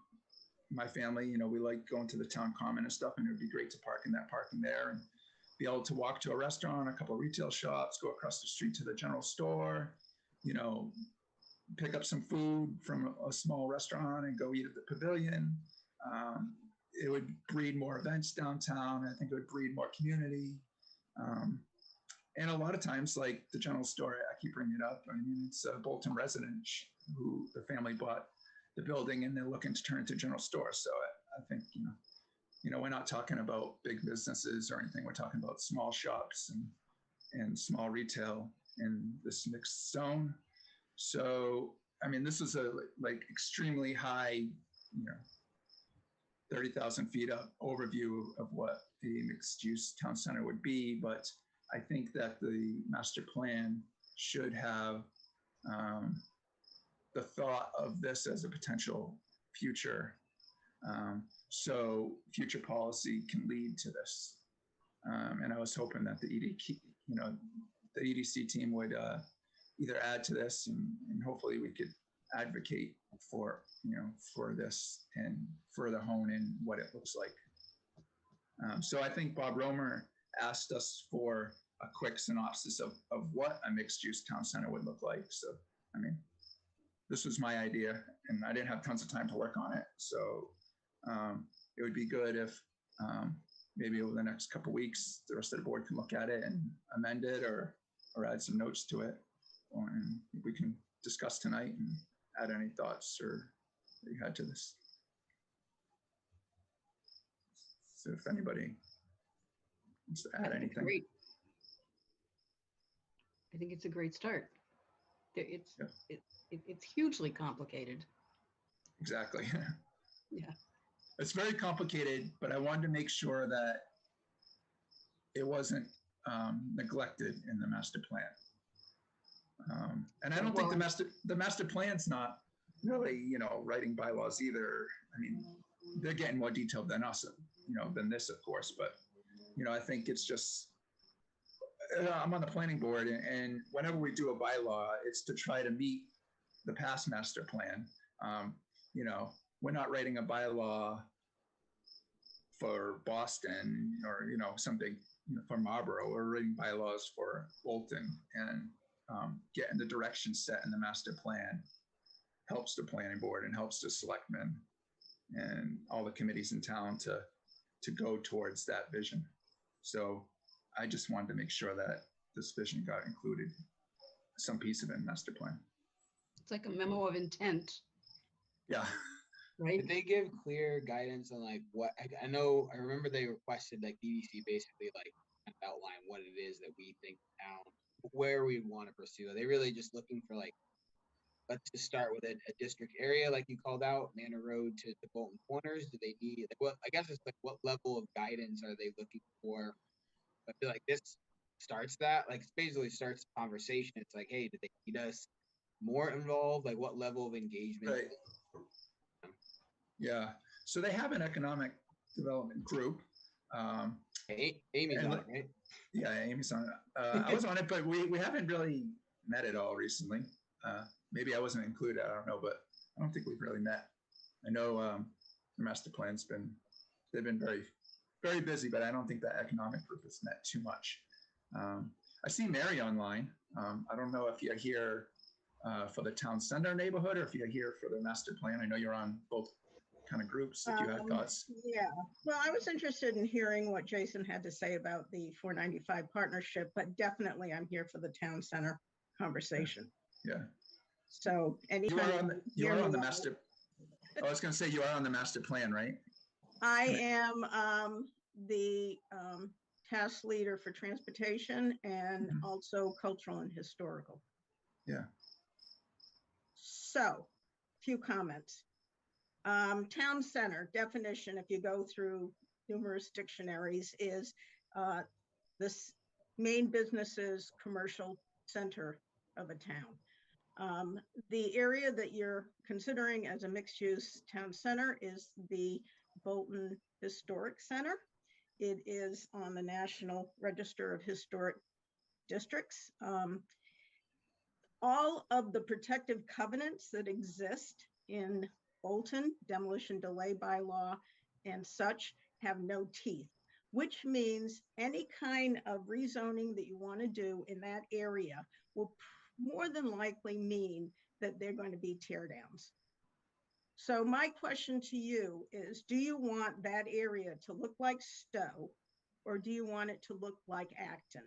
my family, we like going to the town common and stuff, and it would be great to park in that parking there and be able to walk to a restaurant, a couple of retail shops, go across the street to the general store, pick up some food from a small restaurant and go eat at the pavilion. It would breed more events downtown. I think it would breed more community. And a lot of times, like the general store, I keep bringing it up. I mean, it's a Bolton resident who the family bought the building, and they're looking to turn it into a general store. So I think, we're not talking about big businesses or anything. We're talking about small shops and small retail in this mixed zone. So, I mean, this is a extremely high, 30,000 feet up overview of what a mixed use town center would be. But I think that the master plan should have the thought of this as a potential future, so future policy can lead to this. And I was hoping that the EDC team would either add to this and hopefully we could advocate for, for this and further hone in what it looks like. So I think Bob Romer asked us for a quick synopsis of what a mixed-use town center would look like. So, I mean, this was my idea and I didn't have tons of time to work on it. So it would be good if maybe over the next couple of weeks, the rest of the board can look at it and amend it or add some notes to it. And we can discuss tonight and add any thoughts or that you had to this. So if anybody wants to add anything. Great. I think it's a great start. It's hugely complicated. Exactly. Yeah. It's very complicated, but I wanted to make sure that it wasn't neglected in the master plan. And I don't think the master plan's not really, writing bylaws either. I mean, they're getting more detailed than us, than this, of course. But, I think it's just, I'm on the planning board, and whenever we do a bylaw, it's to try to meet the past master plan. We're not writing a bylaw for Boston or, something for Marlborough. We're writing bylaws for Bolton, and getting the direction set in the master plan helps the planning board and helps the selectmen and all the committees in town to go towards that vision. So I just wanted to make sure that this vision got included, some piece of it in master plan. It's like a memo of intent. Yeah. Right. Did they give clear guidance on like what I remember they requested like EDC basically like outline what it is that we think town where we want to pursue. Are they really just looking for like, let's just start with a district area like you called out, Manor Road to Bolton Corners? Do they need what I guess it's like what level of guidance are they looking for? I feel like this starts that, like basically starts the conversation. It's like, hey, did they need us more involved? Like what level of engagement? Right. Yeah. So they have an economic development group. Amy's on it, right? Yeah, Amy's on it. I was on it, but we haven't really met at all recently. Maybe I wasn't included. I don't know, but I don't think we've really met. I know the master plan's they've been very, very busy, but I don't think that economic group has met too much. I see Mary online. I don't know if you're here for the town center neighborhood or if you're here for the master plan. I know you're on both kind of groups if you had thoughts. Yeah, well, I was interested in hearing what Jason had to say about the 495 partnership, but definitely I'm here for the town center conversation. Yeah. So anytime you are on the master. I was going to say you are on the master plan, right? I am the task leader for transportation and also cultural and historical. Yeah. So, few comments. Town center definition, if you go through numerous dictionaries, is this main businesses commercial center of a town. The area that you're considering as a mixed-use town center is the Bolton Historic Center. It is on the National Register of Historic Districts. All of the protective covenants that exist in Bolton, demolition delay bylaw and such, have no teeth, which means any kind of rezoning that you want to do in that area will more than likely mean that they're going to be tear downs. So my question to you is, do you want that area to look like Stowe, or do you want it to look like Acton?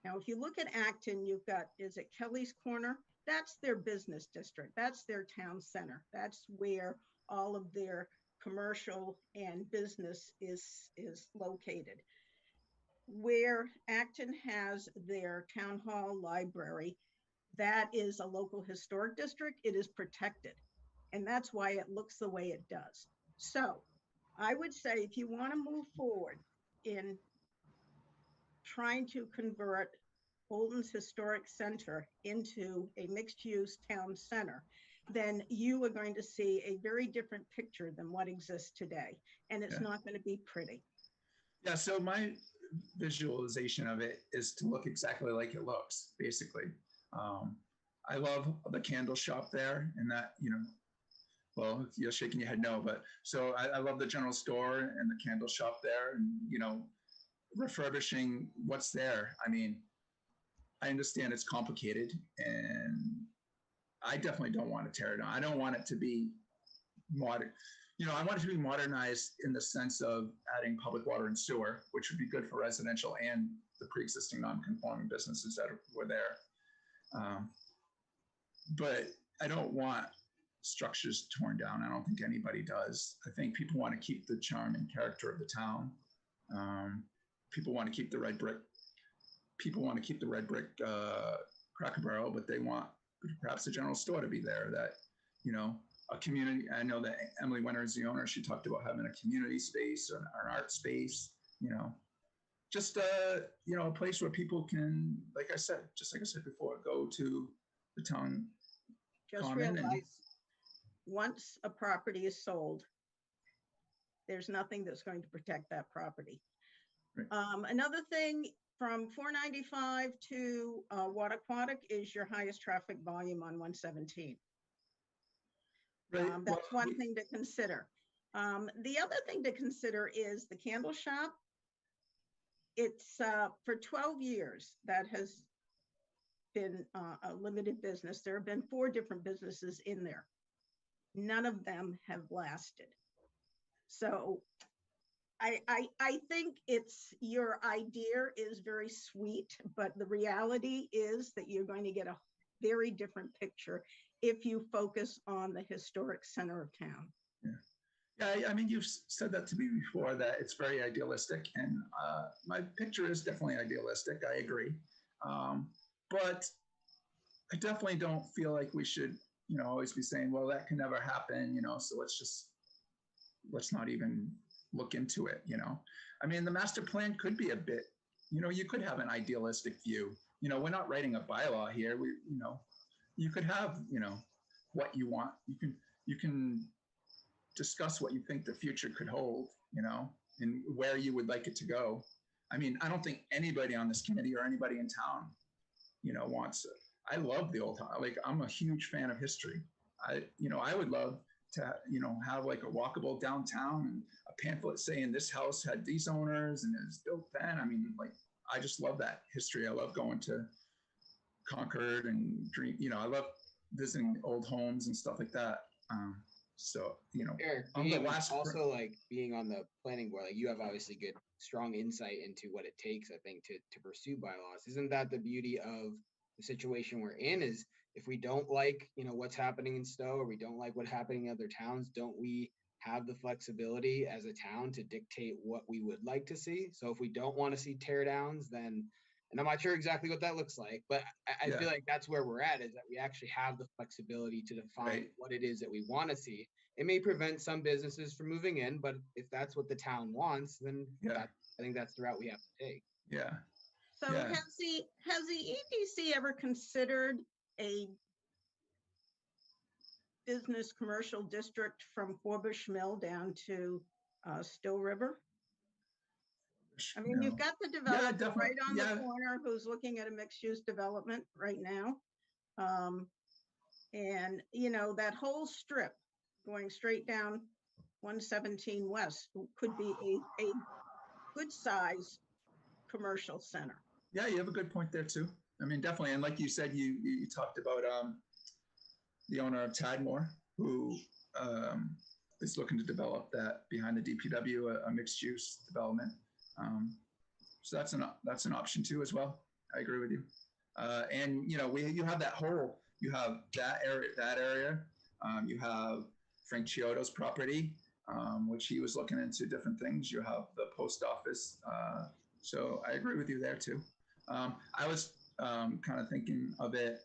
Now, if you look at Acton, you've got, is it Kelly's Corner? That's their business district. That's their town center. That's where all of their commercial and business is located. Where Acton has their town hall library, that is a local historic district. It is protected. And that's why it looks the way it does. So I would say if you want to move forward in trying to convert Bolton's Historic Center into a mixed-use town center, then you are going to see a very different picture than what exists today. And it's not going to be pretty. Yeah, so visualization of it is to look exactly like it looks, basically. I love the candle shop there, and that, well, you're shaking your head no, but so I love the general store and the candle shop there, and refurbishing what's there. I mean, I understand it's complicated, and I definitely don't want to tear it down. I don't want it to be modern. I want it to be modernized in the sense of adding public water and sewer, which would be good for residential and the pre-existing non-conforming businesses that were there. But I don't want structures torn down. I don't think anybody does. I think people want to keep the charm and character of the town. People want to keep the red brick. People want to keep the red brick Cracker Barrel, but they want perhaps the general store to be there. That a community. I know that Emily Winter is the owner. She talked about having a community space or an art space. Just a place where people can, like I said before, go to the town. Just realize, once a property is sold, there's nothing that's going to protect that property. Right. Another thing, from 495 to Wattaquatic is your highest traffic volume on 117. Right. That's one thing to consider. The other thing to consider is the candle shop. It's for 12 years that has been a limited business. There have been 4 different businesses in there. None of them have lasted. So I think your idea is very sweet, but the reality is that you're going to get a very different picture if you focus on the historic center of town. Yeah, I mean, you've said that to me before, that it's very idealistic, and my picture is definitely idealistic. I agree. But I definitely don't feel like we should, always be saying, well, that can never happen, so let's not even look into it, I mean, the master plan could be a bit, you could have an idealistic view. We're not writing a bylaw here. You could have, what you want. You can discuss what you think the future could hold, and where you would like it to go. I mean, I don't think anybody on this committee or anybody in town, wants it. I love the old town. Like, I'm a huge fan of history. I would love to, have like a walkable downtown and a pamphlet saying this house had these owners and it was built then. I mean, like, I just love that history. I love going to Concord and dream, I love visiting old homes and stuff like that. So, Eric, I'm the last also like being on the planning board, like you have obviously good, strong insight into what it takes, I think, to pursue bylaws. Isn't that the beauty of the situation we're in? Is if we don't like, what's happening in Stowe, or we don't like what's happening in other towns, don't we have the flexibility as a town to dictate what we would like to see? So if we don't want to see tear downs, then, and I'm not sure exactly what that looks like, but I feel like that's where we're at, is that we actually have the flexibility to define what it is that we want to see. It may prevent some businesses from moving in, but if that's what the town wants, then I think that's the route we have to take. Yeah. So has the EDC ever considered a business commercial district from Forbush Mill down to Still River? I mean, you've got the developer right on the corner who's looking at a mixed-use development right now. And, that whole strip going straight down 117 West could be a good size commercial center. Yeah, you have a good point there too. I mean, definitely. And like you said, you talked about the owner of Tadmore, who is looking to develop that behind the DPW, a mixed use development. So that's an option too as well. I agree with you. And you have that whole, you have that area. You have Frank Chiodo's property, which he was looking into different things. You have the post office. So I agree with you there too. I was kind of thinking of it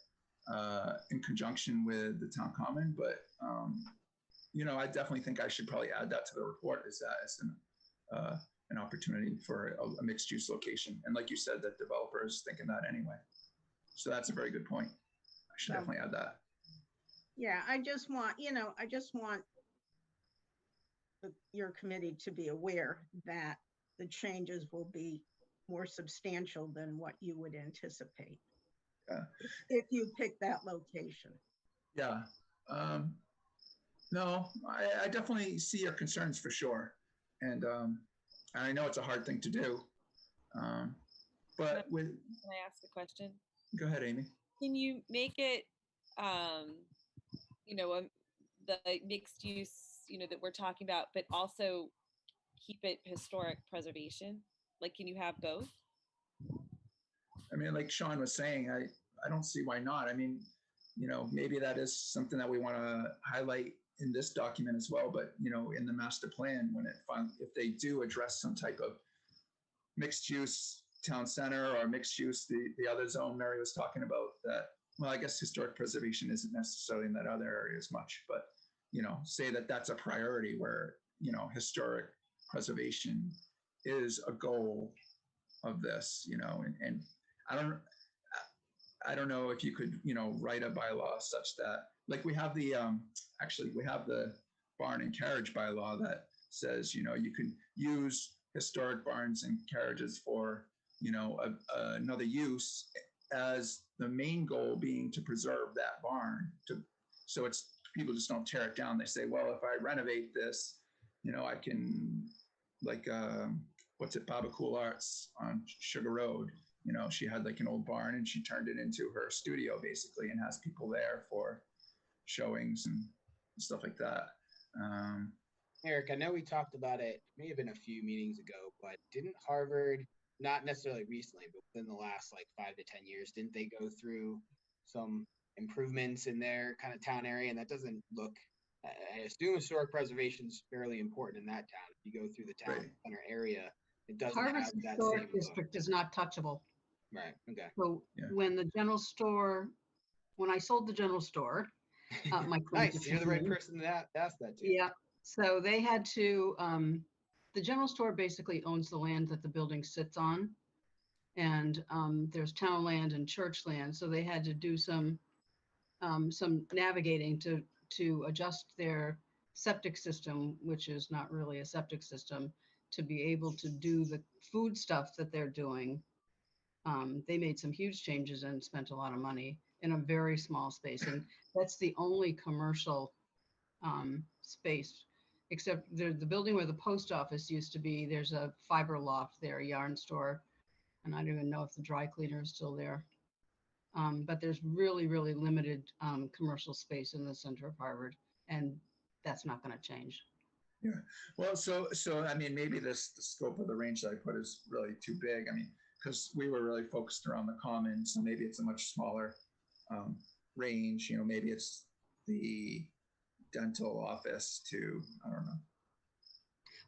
in conjunction with the town common, but I definitely think I should probably add that to the report. Is that as an opportunity for a mixed use location? And like you said, that developers thinking that anyway. So that's a very good point. I should definitely add that. Yeah, I just want your committee to be aware that the changes will be more substantial than what you would anticipate. Yeah. If you pick that location. Yeah. No, I definitely see your concerns for sure. And I know it's a hard thing to do. But with, Can I ask a question? go ahead, Amy. Can you make it, you know, the mixed use, you know, that we're talking about, but also keep it historic preservation? Like, can you have both? I mean, like Sean was saying, I don't see why not. I mean, you know, maybe that is something that we want to highlight in this document as well. But, you know, in the master plan, when it if they do address some type of mixed use town center or mixed use, the other zone Mary was talking about, that, well, I guess historic preservation isn't necessarily in that other area as much, but, you know, say that that's a priority where, you know, historic preservation is a goal of this, you know, and I don't know if you could, you know, write a bylaw such that, like we have the, actually we have the barn and carriage bylaw that says, you know, you can use historic barns and carriages for, you know, another use, as the main goal being to preserve that barn, so it's, people just don't tear it down. They say, well, if I renovate this, you know, I can, like, what's it, Baba Cool Arts on Sugar Road, you know, she had like an old barn and she turned it into her studio basically, and has people there for showings and stuff like that. Eric, I know we talked about it, may have been a few meetings ago, but didn't Harvard, not necessarily recently, but within the last like 5 to 10 years, didn't they go through some improvements in their kind of town area? And that doesn't look, I assume historic preservation is fairly important in that town. If you go through the town center area, it doesn't Harvard's have that historic same district is not touchable. Right, okay. So Yeah. when the general store, when I sold the general store, my Nice, you're the right person to ask that to. Yeah, so they had to, the general store basically owns the land that the building sits on. And there's town land and church land, so they had to do some navigating to adjust their septic system, which is not really a septic system, to be able to do the food stuff that they're doing. They made some huge changes and spent a lot of money in a very small space. And that's the only commercial space, except the building where the post office used to be. There's a fiber loft there, a yarn store. And I don't even know if the dry cleaner is still there. But there's really, really limited commercial space in the center of Harvard, and that's not going to change. Yeah. Well, so I mean, maybe the scope of the range that I put is really too big. I mean, because we were really focused around the common, so maybe it's a much smaller range. You know, maybe it's the dental office to, I don't know.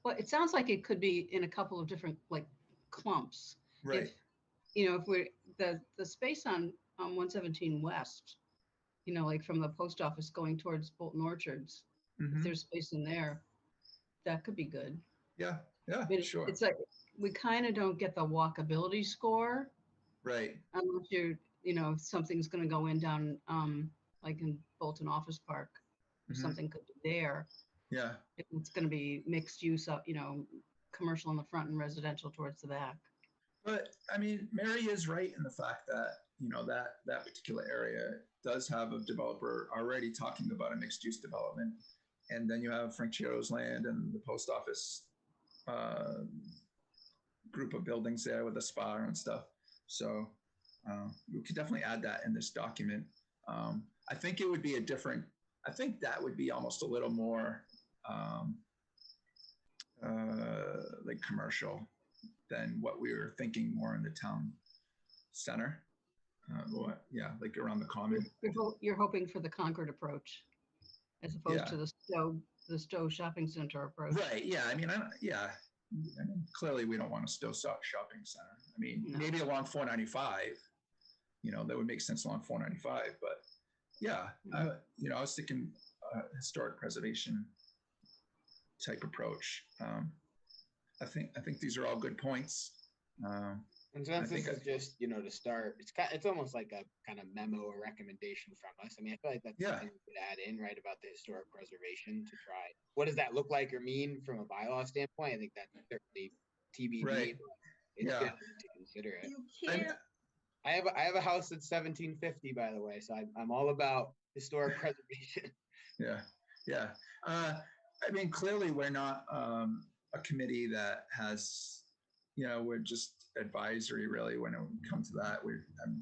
Well, it sounds like it could be in a couple of different like clumps. Right. If, you know, if we're the space on 117 West, you know, like from the post office going towards Bolton Orchards, if there's space in there, that could be good. Yeah, yeah, But sure. it's like we kind of don't get the walkability score, Right. unless you're, you know, if something's going to go in down, like in Bolton Office Park, or something could be there. Yeah. If it's going to be mixed use up, you know, commercial in the front and residential towards the back. But I mean, Mary is right in the fact that, you know, that particular area does have a developer already talking about a mixed use development. And then you have Frank Chio's land and the post office group of buildings there with a spa and stuff. So we could definitely add that in this document. I think it would be I think that would be almost a little more like commercial than what we were thinking more in the town center. Yeah, like around the common. You're hoping for the Concord approach, as opposed to the Stowe shopping center approach. Right. Yeah. I mean, clearly we don't want a Stowe shopping center. I mean, maybe along 495. You know, that would make sense along 495. But yeah, you know, I was thinking historic preservation type approach. I think these are all good points. And since this is just, you know, to start, it's almost like a kind of memo or recommendation from us. I mean, I feel like that's something we could add in, right, about the historic preservation to try. What does that look like or mean from a bylaw standpoint? I think that's certainly TBD. Right. it's Yeah. good to consider it. You I'm- can't, I have a house that's 1750, by the way, so I'm all about historic preservation. Yeah, yeah. I mean, clearly we're not a committee that has, we're just advisory really when it comes to that.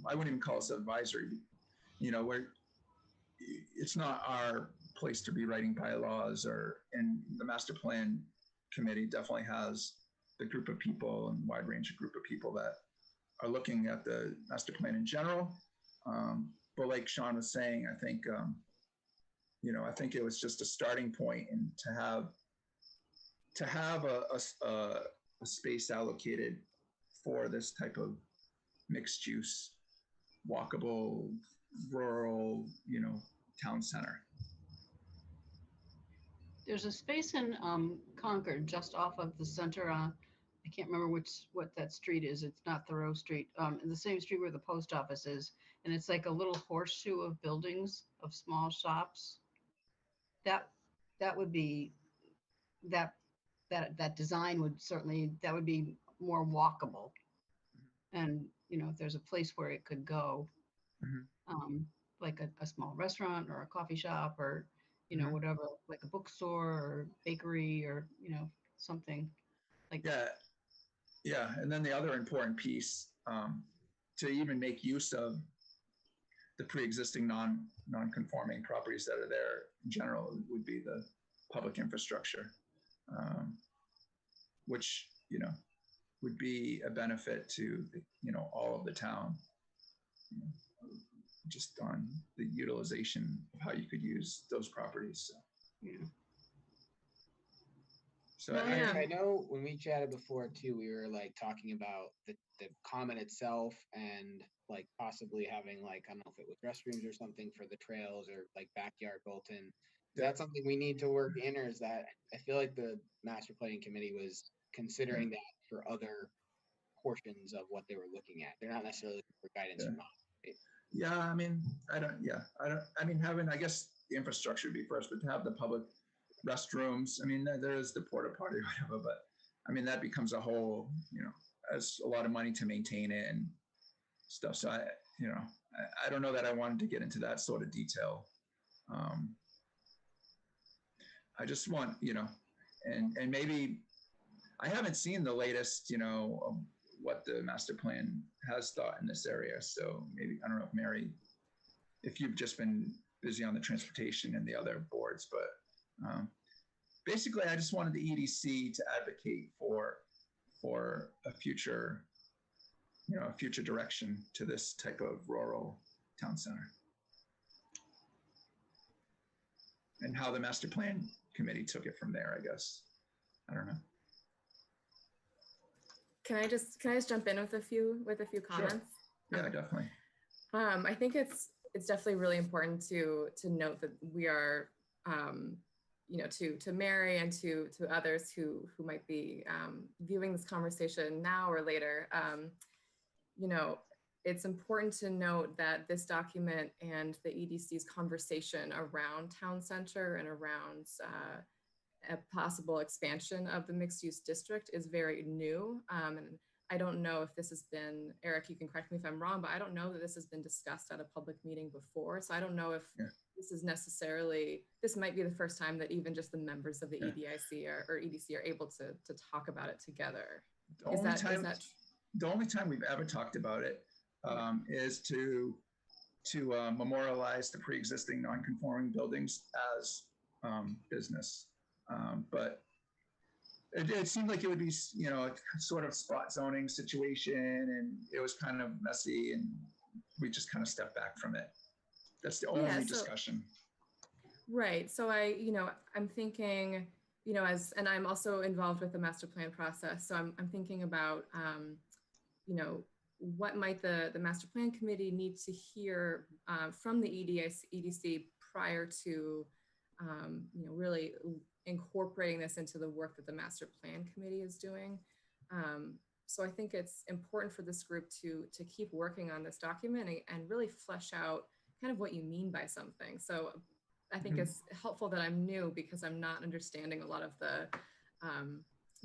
I wouldn't even call us advisory. It's not our place to be writing bylaws and the master plan committee definitely has the group of people and wide range of group of people that are looking at the master plan in general. But like Sean was saying, I think, I think it was just a starting point, and to have a space allocated for this type of mixed use, walkable, rural, town center. There's a space in Concord just off of the center. I can't remember what that street is. It's not Thoreau Street. In the same street where the post office is, and it's like a little horseshoe of buildings of small shops. That would be that design would certainly, that would be more walkable. And if there's a place where it could go, like a small restaurant or a coffee shop or whatever, like a bookstore or bakery or something like Yeah, and then the other important piece, to even make use of the pre-existing non-conforming properties that are there in general would be the public infrastructure, which would be a benefit to all of the town, just on the utilization of how you could use those properties. So I know when we chatted before too, we were like talking about the common itself and like possibly having like, I don't know if it was restrooms or something for the trails or like backyard Bolton. Is that something we need to work in, or is that, I feel like the master planning committee was considering that for other portions of what they were looking at. They're not necessarily looking for guidance from us. Right? Yeah, I mean, having, I guess the infrastructure would be first, but to have the public restrooms, I mean, there is the porta potty or whatever, but I mean, that becomes a whole, as a lot of money to maintain it and stuff. So I don't know that I wanted to get into that sort of detail. I just want, and maybe I haven't seen the latest, of what the master plan has thought in this area. So maybe, I don't know if Mary, if you've just been busy on the transportation and the other boards, but basically I just wanted the EDC to advocate for a future, a future direction to this type of rural town center. And how the master plan committee took it from there, I guess. I don't know. Can I just jump in with a few comments? Sure. Yeah, definitely. I think it's definitely really important to note that we are, to Mary and to others who might be viewing this conversation now or later, it's important to note that this document and the EDC's conversation around town center and around a possible expansion of the mixed use district is very new. And I don't know if this has been, Eric, you can correct me if I'm wrong, but I don't know that this has been discussed at a public meeting before. So I don't know if this is necessarily, this might be the first time that even just the members of the EDIC or EDC are able to talk about it together. The only time we've ever talked about it is to memorialize the pre-existing non-conforming buildings as business. But it seemed like it would be, a sort of spot zoning situation, and it was kind of messy, and we just kind of stepped back from it. That's the only discussion. Right. So I'm thinking, and I'm also involved with the master plan process. So I'm thinking about, what might the master plan committee need to hear from the EDC prior to, really incorporating this into the work that the master plan committee is doing. So I think it's important for this group to keep working on this document and really flesh out kind of what you mean by something. So I think it's helpful that I'm new because I'm not understanding a lot of the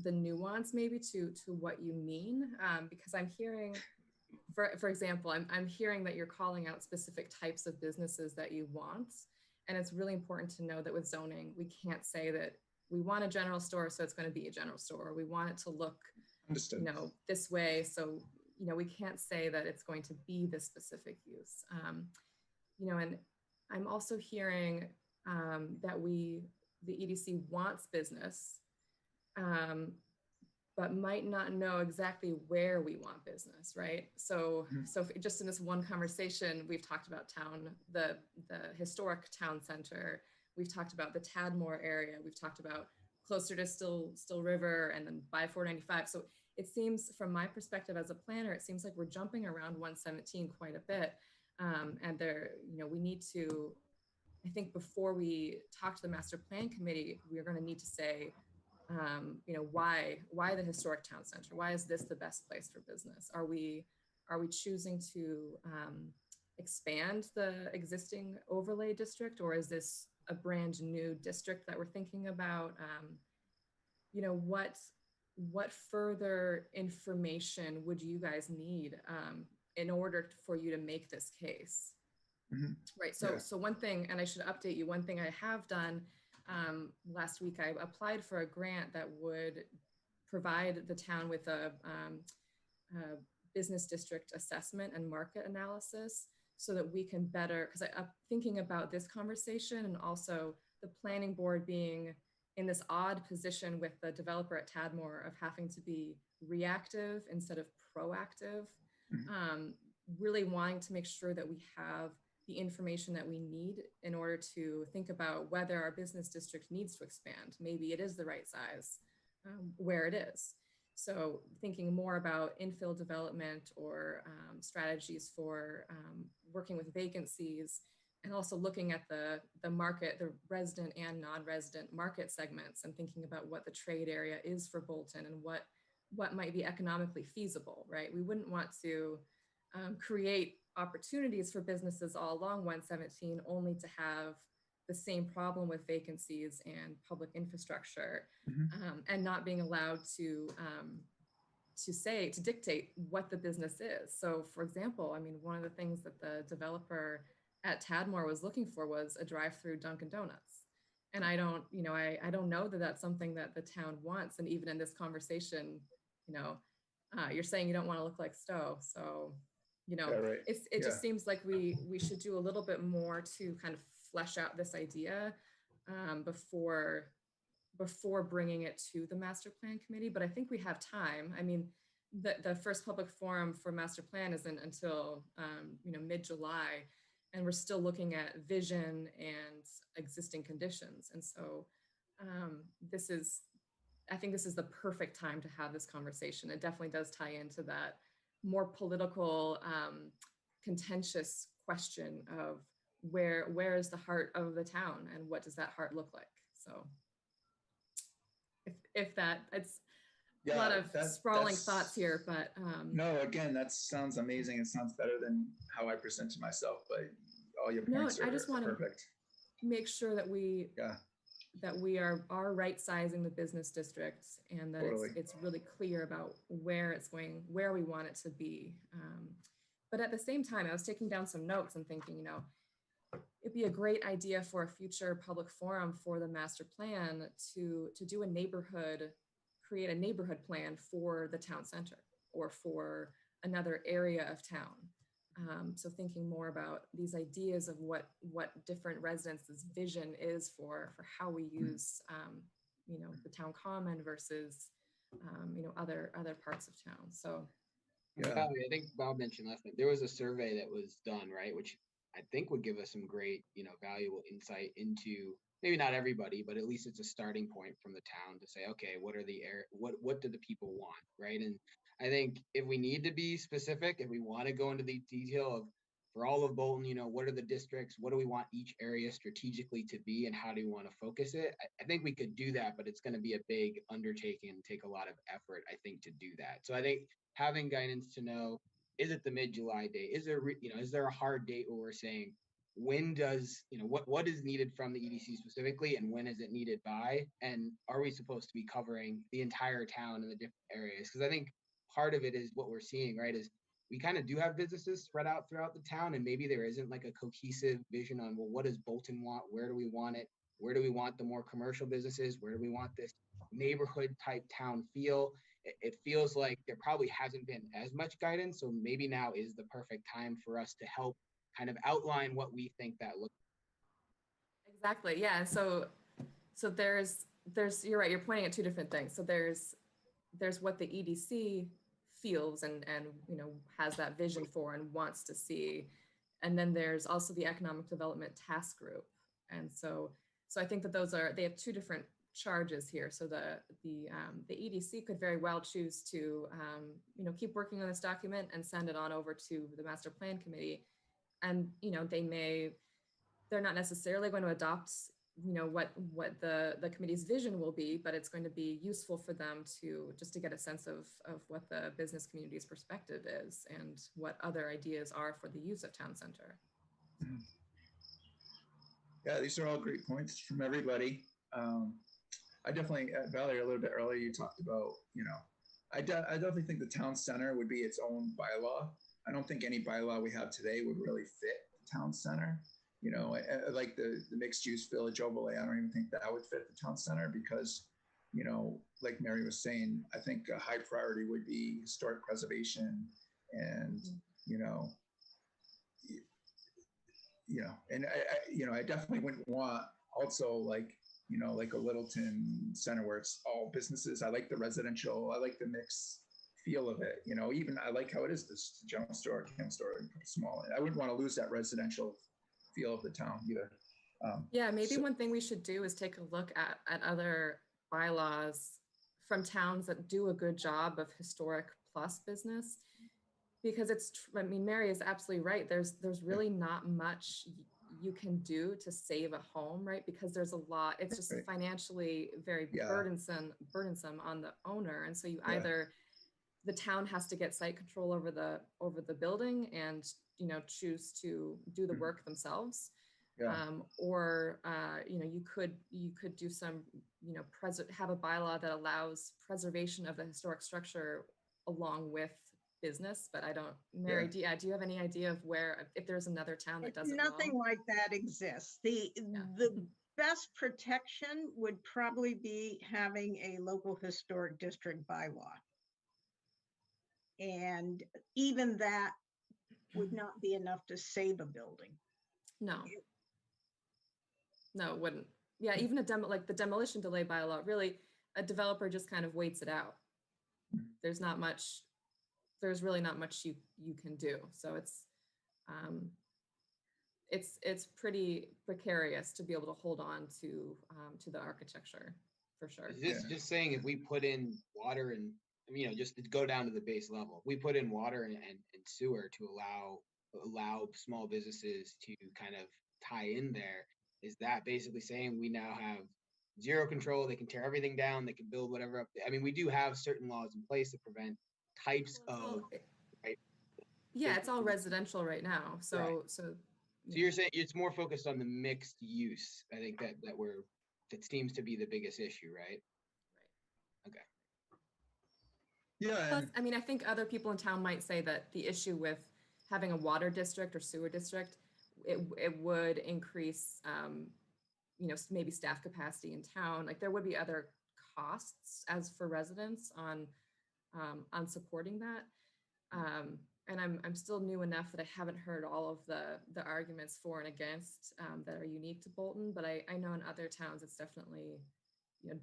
the nuance maybe to what you mean, because I'm hearing, for example, I'm hearing that you're calling out specific types of businesses that you want. And it's really important to know that with zoning, we can't say that we want a general store, so it's going to be a general store. We want it to look, Understood. this way. So, we can't say that it's going to be this specific use. And I'm also hearing that the EDC wants business, but might not know exactly where we want business, right? So, just in this one conversation, we've talked about the historic town center. We've talked about the Tadmore area. We've talked about closer to Still River and then by 495. So it seems, from my perspective as a planner, it seems like we're jumping around 117 quite a bit. And we need to, I think before we talk to the master plan committee, we're going to need to say, why the historic town center? Why is this the best place for business? Are we choosing to expand the existing overlay district, or is this a brand new district that we're thinking about? What further information would you guys need in order for you to make this case? Mhm. Right. So one thing, and I should update you, one thing I have done last week, I applied for a grant that would provide the town with a business district assessment and market analysis, so that we can better, because I'm thinking about this conversation and also the planning board being in this odd position with the developer at Tadmore of having to be reactive instead of proactive, really wanting to make sure that we have the information that we need in order to think about whether our business district needs to expand. Maybe it is the right size where it is. So thinking more about infill development or strategies for working with vacancies, and also looking at the market, the resident and non-resident market segments, and thinking about what the trade area is for Bolton and what might be economically feasible, right? We wouldn't want to create opportunities for businesses all along 117 only to have the same problem with vacancies and public infrastructure, and not being allowed to dictate what the business is. So for example, I mean, one of the things that the developer at Tadmore was looking for was a drive-through Dunkin' Donuts. And I don't know that that's something that the town wants. And even in this conversation, you're saying you don't want to look like Stowe. So, Right. it just seems like we should do a little bit more to kind of flesh out this idea before bringing it to the master plan committee. But I think we have time. I mean, the first public forum for master plan isn't until mid-July, and we're still looking at vision and existing conditions. And so I think this is the perfect time to have this conversation. It definitely does tie into that more political, contentious question of where is the heart of the town, and what does that heart look like? So if that, it's a lot of sprawling thoughts here, but no, again, that sounds amazing. It sounds better than how I presented myself, but all your points I just want to perfect. make sure that we are right sizing the business districts, and that it's really clear about where it's going, where we want it to be. But at the same time, I was taking down some notes and thinking, it'd be a great idea for a future public forum for the master plan to do create a neighborhood plan for the town center or for another area of town. So thinking more about these ideas of what different residents' vision is for how we use, the town common versus, other parts of town. So. I think Bob mentioned last night, there was a survey that was done, right, which I think would give us some great, valuable insight into, maybe not everybody, but at least it's a starting point from the town to say, okay, what do the people want, right? And I think if we need to be specific, if we want to go into the detail of, for all of Bolton, what are the districts, what do we want each area strategically to be, and how do we want to focus it? I think we could do that, but it's going to be a big undertaking and take a lot of effort, I think, to do that. So I think having guidance to know, is it the mid-July date? Is there a hard date where we're saying when does, what is needed from the EDC specifically, and when is it needed by? And are we supposed to be covering the entire town in the different areas? Because I think part of it is what we're seeing, right, is we kind of do have businesses spread out throughout the town, and maybe there isn't like a cohesive vision on, well, what does Bolton want? Where do we want it? Where do we want the more commercial businesses? Where do we want this neighborhood type town feel? It feels like there probably hasn't been as much guidance. So maybe now is the perfect time for us to help kind of outline what we think that looks like. Exactly. Yeah. So there's you're right, you're pointing at two different things. So there's what the EDC feels and has that vision for and wants to see. And then there's also the Economic Development Task Group. And so I think that they have two different charges here. So the EDC could very well choose to keep working on this document and send it on over to the Master Plan Committee. And they're not necessarily going to adopt what the committee's vision will be, but it's going to be useful for them to get a sense of what the business community's perspective is and what other ideas are for the use of town center. Yeah, these are all great points from everybody. I definitely, Valerie, a little bit earlier, you talked about, I definitely think the town center would be its own bylaw. I don't think any bylaw we have today would really fit the town center. I like the mixed use village overlay. I don't even think that would fit the town center because, like Mary was saying, I think a high priority would be historic preservation and, and I definitely wouldn't want also like a Littleton center where it's all businesses. I like the residential. I like the mixed feel of it. Even I like how it is this general store, camp store, small. I wouldn't want to lose that residential feel of the town either. Yeah, maybe one thing we should do is take a look at other bylaws from towns that do a good job of historic plus business, because Mary is absolutely right. There's really not much you can do to save a home, right? Because there's a lot, it's just financially very burdensome on the owner. And so you either, the town has to get site control over the building and, choose to do the work themselves. Or you could do some, have a bylaw that allows preservation of the historic structure along with business, but I don't, Mary, do you have any idea of if there's another town that does it Nothing well? like that exists. The best protection would probably be having a local historic district bylaw. And even that would not be enough to save a building. No, it wouldn't. Yeah, even like the demolition delay bylaw, really, a developer just kind of waits it out. There's really not much you can do. So it's pretty precarious to be able to hold on to the architecture for sure. Is this just saying if we put in water and, just to go down to the base level, we put in water and sewer to allow small businesses to kind of tie in there, is that basically saying we now have zero control? They can tear everything down, they can build whatever up. We do have certain laws in place to prevent types of, right? Yeah, it's all residential right now. So right. So you're saying it's more focused on the mixed use. I think that seems to be the biggest issue, right? Right. Okay. Yeah. Plus, I think other people in town might say that the issue with having a water district or sewer district, it would increase, maybe staff capacity in town. Like there would be other costs as for residents on supporting that. And I'm still new enough that I haven't heard all of the arguments for and against that are unique to Bolton, but I know in other towns it's definitely,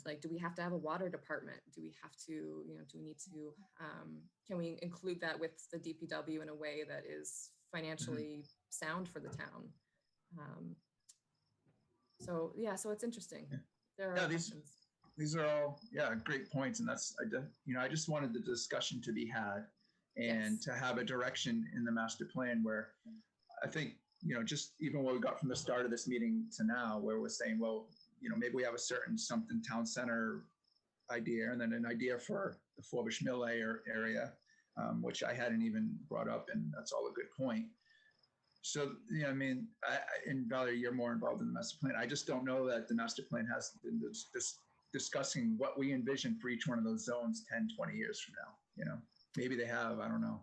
like, do we have to have a water department? Do we have to, do we need to, can we include that with the DPW in a way that is financially sound for the town? So it's interesting. There are options. These are all, great points. And that's, I just wanted the discussion to be had and to have a direction in the master plan where I think, just even what we got from the start of this meeting to now, where we're saying, well, maybe we have a certain something town center idea and then an idea for the Forbush Mill area, which I hadn't even brought up. And that's all a good point. So, yeah, I mean, and Valerie, you're more involved in the master plan. I just don't know that the master plan has been discussing what we envision for each one of those zones 10, 20 years from now, you know, maybe they have, I don't know.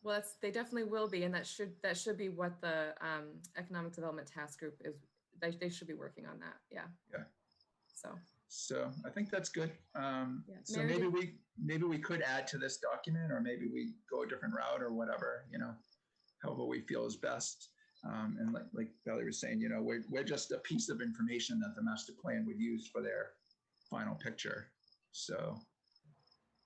Well, they definitely will be, and that should be what the economic development task group is. They should be working on that. Yeah. Yeah. So I think that's good. yeah. So maybe we could add to this document, or maybe we go a different route or whatever, you know, however we feel is best. And like Valerie was saying, you know, we're just a piece of information that the master plan would use for their final picture. So,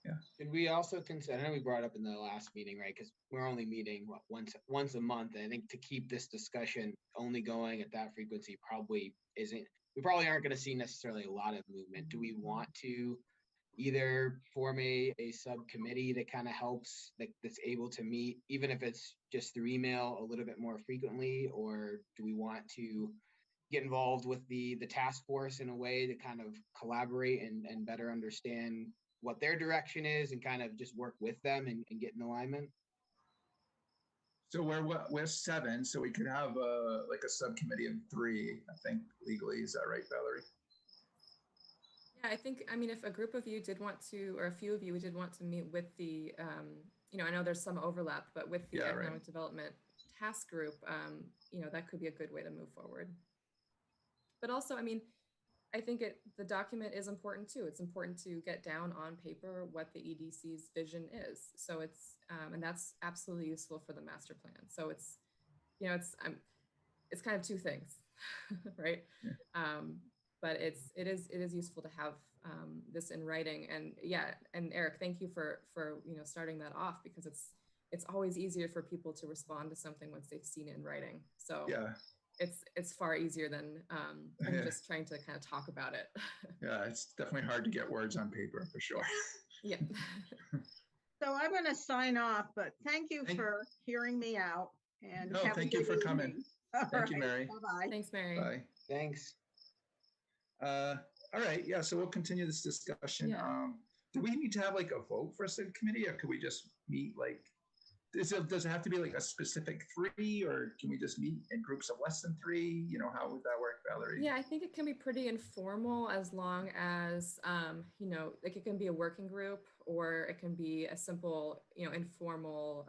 yeah. Should we also consider, I know we brought it up in the last meeting, right? Because we're only meeting once a month. And I think to keep this discussion only going at that frequency probably isn't, we probably aren't going to see necessarily a lot of movement. Do we want to either form a subcommittee that kind of helps, that's able to meet, even if it's just through email a little bit more frequently, or do we want to get involved with the task force in a way to kind of collaborate and better understand what their direction is and kind of just work with them and get in alignment? So we're 7, so we could have like a subcommittee of 3, I think legally. Is that right, Valerie? yeah, I mean, if a group of you did want to, or a few of you did want to meet with the, you know, I know there's some overlap, but with the economic development task group, you know, that could be a good way to move forward. But also, I mean, I think the document is important too. It's important to get down on paper what the EDC's vision is. So it's, and that's absolutely useful for the master plan. So it's, you know, it's kind of 2 things, right? Yeah. But it is useful to have this in writing. And yeah, and Eric, thank you for you know, starting that off, because it's always easier for people to respond to something once they've seen it in writing. So yeah. It's far easier than just trying to kind of talk about it. Yeah, it's definitely hard to get words on paper for sure. Yeah. So I'm going to sign off, but thank you for hearing me out. And no, thank you for coming. Thank you, Mary. Bye-bye. Thanks, Mary. Bye. Thanks. All right. Yeah. So we'll continue this discussion. Yeah. Do we need to have like a vote for a subcommittee, or could we just meet like? Does it have to be like a specific 3, or can we just meet in groups of less than 3? You know, how would that work, Valerie? Yeah, I think it can be pretty informal, as long as, you know, like it can be a working group, or it can be a simple, you know, informal,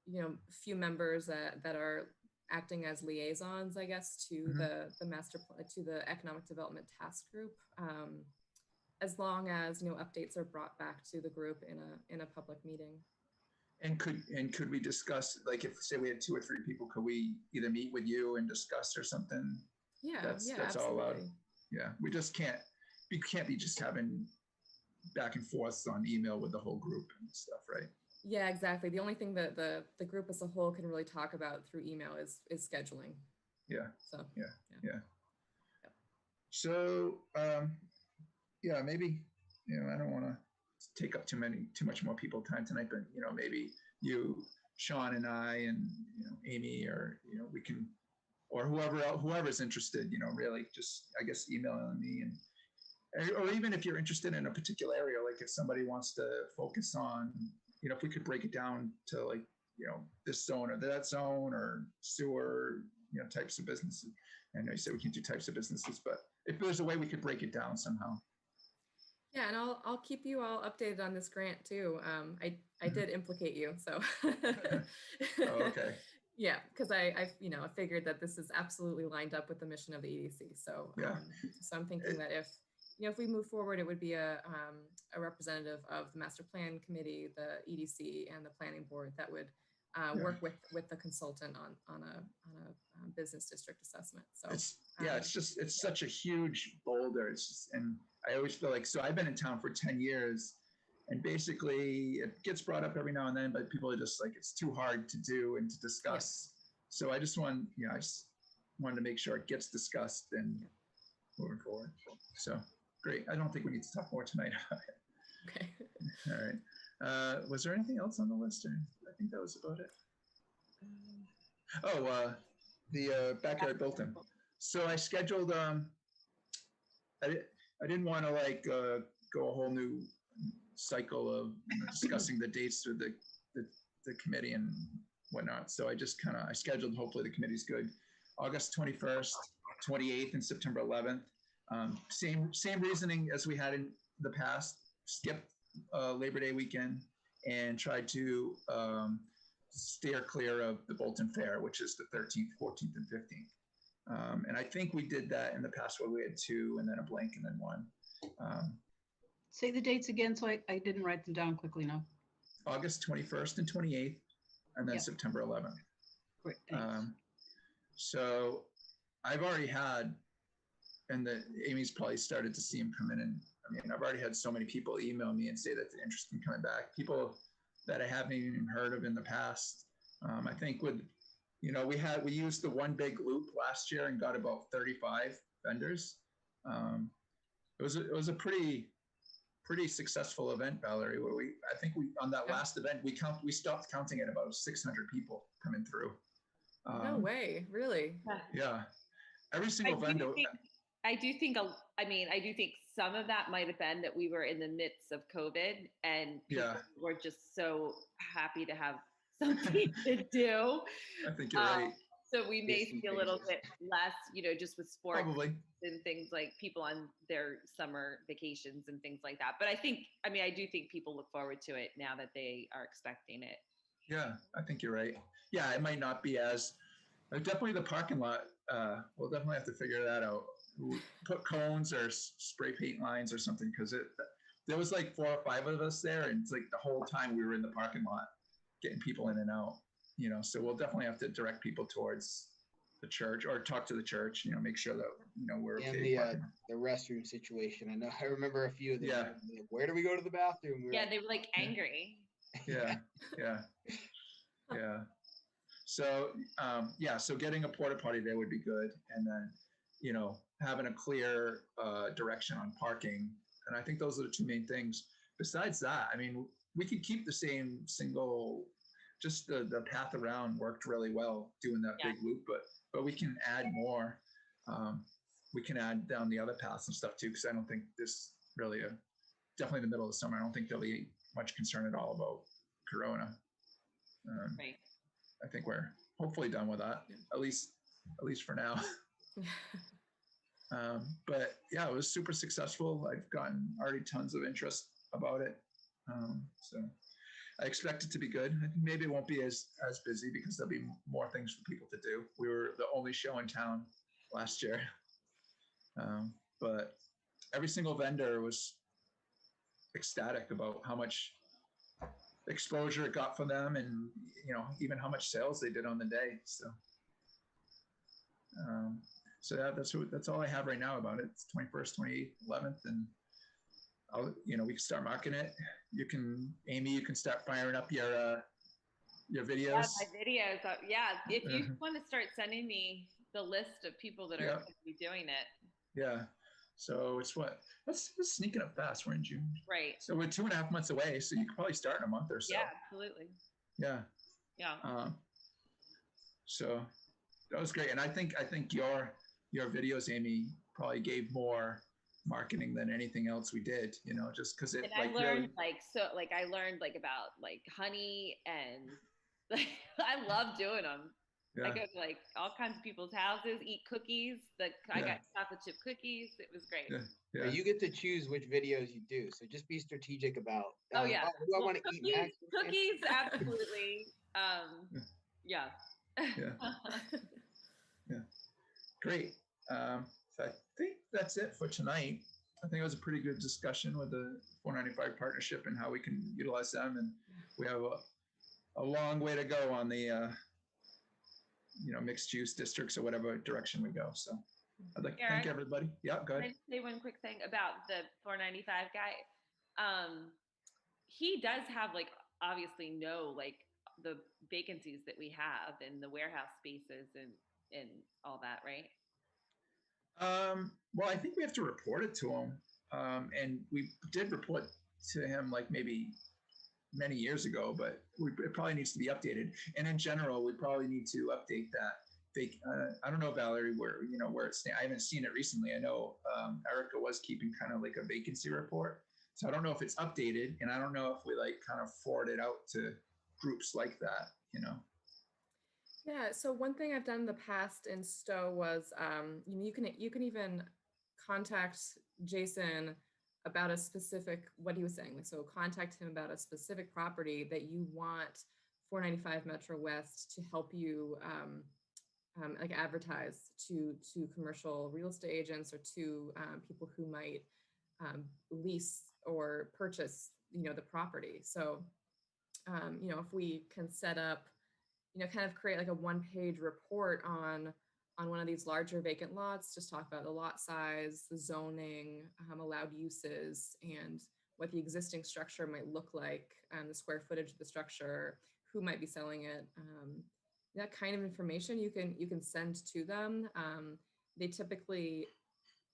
you know, few members that are acting as liaisons, I guess, to the master plan, to the economic development task group. As long as, you know, updates are brought back to the group in a public meeting. And could we discuss, like, if say we had 2 or 3 people, could we either meet with you and discuss or something? Yeah, that's absolutely. all allowed. Yeah, we can't be just having back and forth on email with the whole group and stuff, right? Yeah, exactly. The only thing that the group as a whole can really talk about through email is scheduling. Yeah. So yeah. So yeah, maybe, you know, I don't want to take up too much more people time tonight, but, you know, maybe you, Sean, and I, and, you know, Amy, or, you know, we can, or whoever's interested, you know, really just, I guess, emailing me, and or even if you're interested in a particular area, like if somebody wants to focus on, you know, if we could break it down to, like, you know, this zone or that zone, or sewer, you know, types of businesses. I know you said we can do types of businesses, but if there's a way we could break it down somehow. Yeah, and I'll keep you all updated on this grant too. I did implicate you, so. Oh, okay. Yeah, because I you know, I figured that this is absolutely lined up with the mission of the EDC. So yeah. So I'm thinking that if, you know, if we move forward, it would be a representative of the master plan committee, the EDC, and the planning board that would work with the consultant on a business district assessment. So it's such a huge boulder. It's just, and I always feel like, so I've been in town for 10 years, and basically it gets brought up every now and then, but people are just like, it's too hard to do and to discuss. Yeah. So I just wanted to make sure it gets discussed and moving forward. So great. I don't think we need to talk more tonight about it. Okay. All right. Was there anything else on the list? Or I think that was about it. The backyard Bolton. So I scheduled, I didn't want to like go a whole new cycle of discussing the dates with the committee and whatnot. So I scheduled, hopefully the committee's good, August 21st, 28th, and September 11th. Same reasoning as we had in the past, skip Labor Day weekend and tried to steer clear of the Bolton Fair, which is the 13th, 14th, and 15th. And I think we did that in the past where we had 2 and then a blank and then 1. Say the dates again, so I didn't write them down quickly enough. August 21st and 28th, and then Yep. September 11th. Great, thanks. So I've already had, and Amy's probably started to see him come in, and I mean, I've already had so many people email me and say that they're interested in coming back. People that I haven't even heard of in the past. I think we used the one big loop last year and got about 35 vendors. It was a pretty successful event, Valerie. Where I think on that last event we stopped counting at about 600 people coming through. No way, really? Yeah, every single vendor. I do think some of that might have been that we were in the midst of COVID and people were just so happy to have something to do. I think you're right. So we may see a little bit less, just with sports Probably. And things like people on their summer vacations and things like that. But I do think people look forward to it now that they are expecting it. Yeah, I think you're right. Yeah, it might not be as definitely the parking lot. We'll definitely have to figure that out. Put cones or spray paint lines or something, because there was like 4 or 5 of us there, and it's like the whole time we were in the parking lot getting people in and out. So we'll definitely have to direct people towards the church or talk to the church. Make sure that we're okay. And the restroom situation. I remember a few of them. Yeah. Like, where do we go to the bathroom? They were like angry. Yeah. So so getting a porta potty there would be good, and then having a clear direction on parking. And I think those are the 2 main things. Besides that, I mean, we could keep the same single. Just the path around worked really well doing that big loop, but we can add more. We can add down the other paths and stuff too, because I don't think this really definitely in the middle of the summer. I don't think there'll be much concern at all about Corona. Right. I think we're hopefully done with that, at least for now. But yeah, it was super successful. I've gotten already tons of interest about it. So I expect it to be good. I think maybe it won't be as busy because there'll be more things for people to do. We were the only show in town last year. But every single vendor was ecstatic about how much exposure it got for them, and even how much sales they did on the day. So that's all I have right now about it. It's 21st, 28th, 11th, and we can start marketing it. Amy, you can start firing up your videos. Yeah, my videos. If you want to start sending me the list of people that are going to be doing it. Yeah. So it's let's sneaking up fast. We're in June. Right. So we're 2.5 months away. So you could probably start in a month or so. Yeah, absolutely. Yeah. Yeah. So that was great. And I think your videos, Amy, probably gave more marketing than anything else we did, just because it. And I learned about honey, and I love doing them. Yeah. I go to all kinds of people's houses, eat cookies. I got chocolate chip cookies. It was great. Yeah. You get to choose which videos you do, so just be strategic about. Who do I want to eat next? Cookies, absolutely. Yeah. Yeah. Great. So I think that's it for tonight. I think it was a pretty good discussion with the 495 partnership and how we can utilize them, and we have a long way to go on the mixed use districts or whatever direction we go. So I'd like to thank everybody. Yeah, go ahead. Can I say one quick thing about the 495 guy? He does have obviously know the vacancies that we have in the warehouse spaces and all that, right? Well, I think we have to report it to him. And we did report to him maybe many years ago, but it probably needs to be updated. And in general, we probably need to update that. I don't know, Valerie, where it stands. I haven't seen it recently. I know Erica was keeping kind of a vacancy report. So I don't know if it's updated, and I don't know if we kind of forward it out to groups like that, Yeah, so one thing I've done in the past in Stowe was, you can even contact Jason about a specific, what he was saying. So contact him about a specific property that you want 495 Metro West to help you like advertise to commercial real estate agents or to people who might lease or purchase, the property. So, if we can set up, kind of create like a one-page report on one of these larger vacant lots, just talk about the lot size, the zoning, allowed uses, and what the existing structure might look like, the square footage of the structure, who might be selling it. That kind of information you can send to them. They typically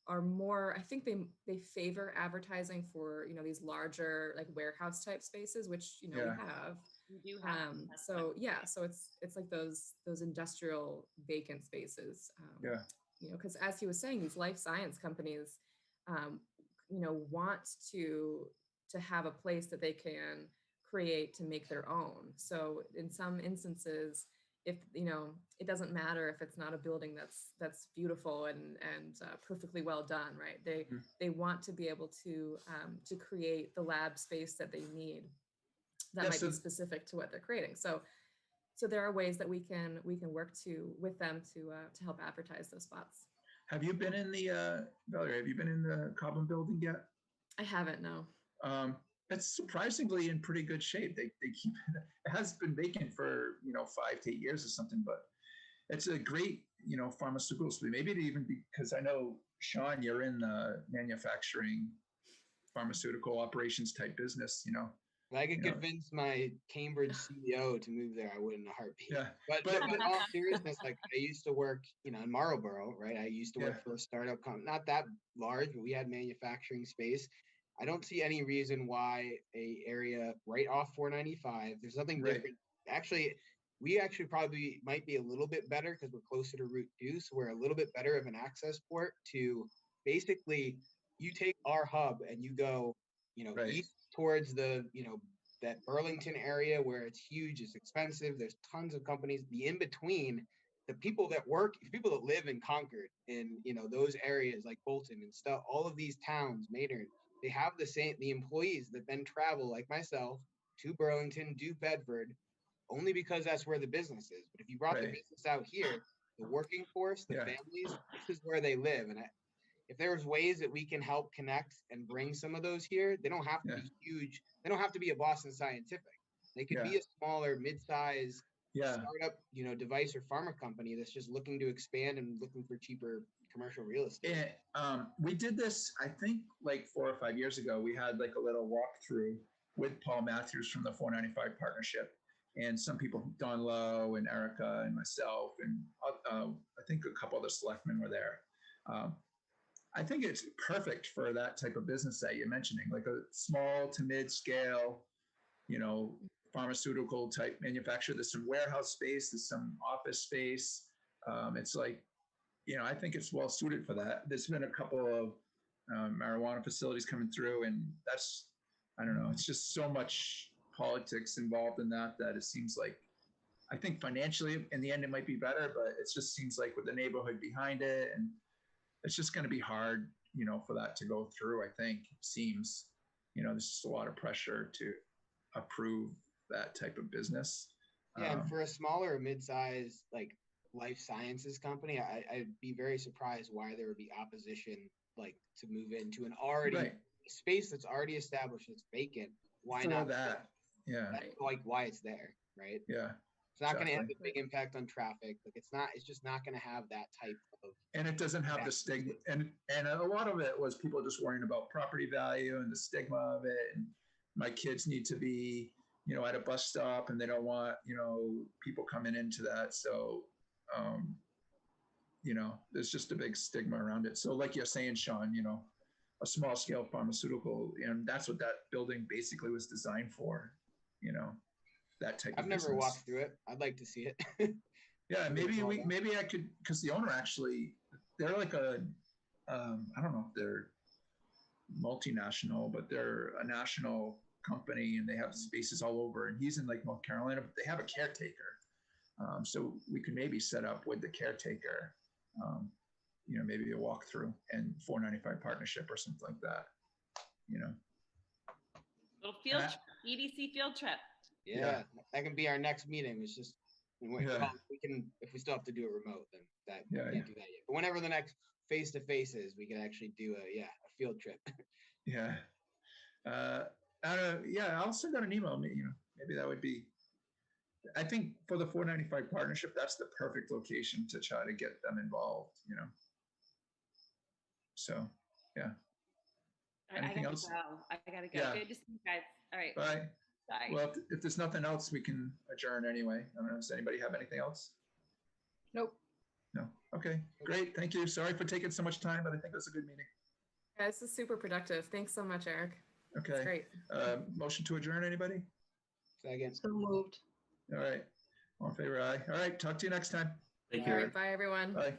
are more, I think they favor advertising for, these larger like warehouse type spaces, which, we have. You do have. So yeah, so it's like those industrial vacant spaces. Because as he was saying, these life science companies, want to have a place that they can create to make their own. So in some instances, if it doesn't matter if it's not a building that's beautiful and perfectly well done, right? They want to be able to create the lab space that they need that might be specific to what they're creating. So there are ways that we can work with them to help advertise those spots. Have you been in the Valerie? Have you been in the Cobham building yet? I haven't, no. It's surprisingly in pretty good shape. They keep it has been vacant for 5 to 8 years or something, but it's a great pharmaceutical space. Maybe it even because I know Sean, you're in the manufacturing, pharmaceutical operations type business. If I could convince my Cambridge CEO to move there, I would in a heartbeat. Yeah, but in all seriousness, like I used to work, in Marlborough, right? I used to work for a startup not that large, but we had manufacturing space. I don't see any reason why a area right off 495. There's nothing different. Actually, we probably might be a little bit better because we're closer to Route 2, so we're a little bit better of an access port to basically. You take our hub and you go, east towards the, that Burlington area where it's huge, it's expensive. There's tons of companies. The in between, the people that live in Concord, in those areas like Bolton and stuff. All of these towns, Maynard, they have the employees that then travel like myself to Burlington, do Bedford, only because that's where the business is. But if you brought the business out here, the working force, the families, this is where they live. And if there's ways that we can help connect and bring some of those here, they don't have to be huge. They don't have to be a Boston Scientific. They could be a smaller, mid-size startup, device or pharma company that's just looking to expand and looking for cheaper commercial real estate. Yeah, we did this, I think, like 4 or 5 years ago. We had like a little walkthrough with Paul Matthews from the 495 partnership, and some people, Don Lowe and Erica and myself, and I think a couple of the selectmen were there. I think it's perfect for that type of business that you're mentioning, like a small to mid-scale, pharmaceutical type manufacturer. There's some warehouse space, there's some office space. It's like, I think it's well suited for that. There's been a couple of marijuana facilities coming through, and that's, I don't know, it's just so much politics involved in that it seems like, I think financially in the end it might be better, but it just seems like with the neighborhood behind it, and it's just going to be hard, for that to go through. I think it seems, there's just a lot of pressure to approve that type of business. Yeah, and for a smaller mid-size like life sciences company, I'd be very surprised why there would be opposition, like to move into an already space that's already established, that's vacant. Why not that? Yeah, that's like why it's there, right? Yeah. It's not going to have a big impact on traffic. Like it's just not going to have that type of. And it doesn't have the stigma. And a lot of it was people just worrying about property value and the stigma of it. And my kids need to be, at a bus stop, and they don't want, people coming into that. So, there's just a big stigma around it. So like you're saying, Sean, a small scale pharmaceutical, and that's what that building basically was designed for, that type of business. I've never walked through it. I'd like to see it. Yeah, maybe I could, because the owner actually, they're like I don't know if they're multinational, but they're a national company, and they have spaces all over, and he's in like North Carolina, but they have a caretaker. So we could maybe set up with the caretaker, maybe a walkthrough and 495 partnership or something like that, Little field trip, EDC field trip. Yeah, that can be our next meeting. It's just, we can, if we still have to do it remote, then can't do that yet. But whenever the next face-to-face is, we can actually do a field trip. Yeah. I'll send out an email. Maybe that would be, I think for the 495 partnership, that's the perfect location to try to get them involved, So, yeah. Anything else? I gotta go. Yeah. Good to see you guys. All right. Bye. Bye. Well, if there's nothing else, we can adjourn anyway. I don't know. Does anybody have anything else? Nope. No. Okay, great. Thank you. Sorry for taking so much time, but I think it was a good meeting. Yeah, this is super productive. Thanks so much, Eric. Okay. That's great. Motion to adjourn, anybody? Second. So moved. All right. All in favor, aye. All right. Talk to you next time. Take All care. right, bye everyone. Bye.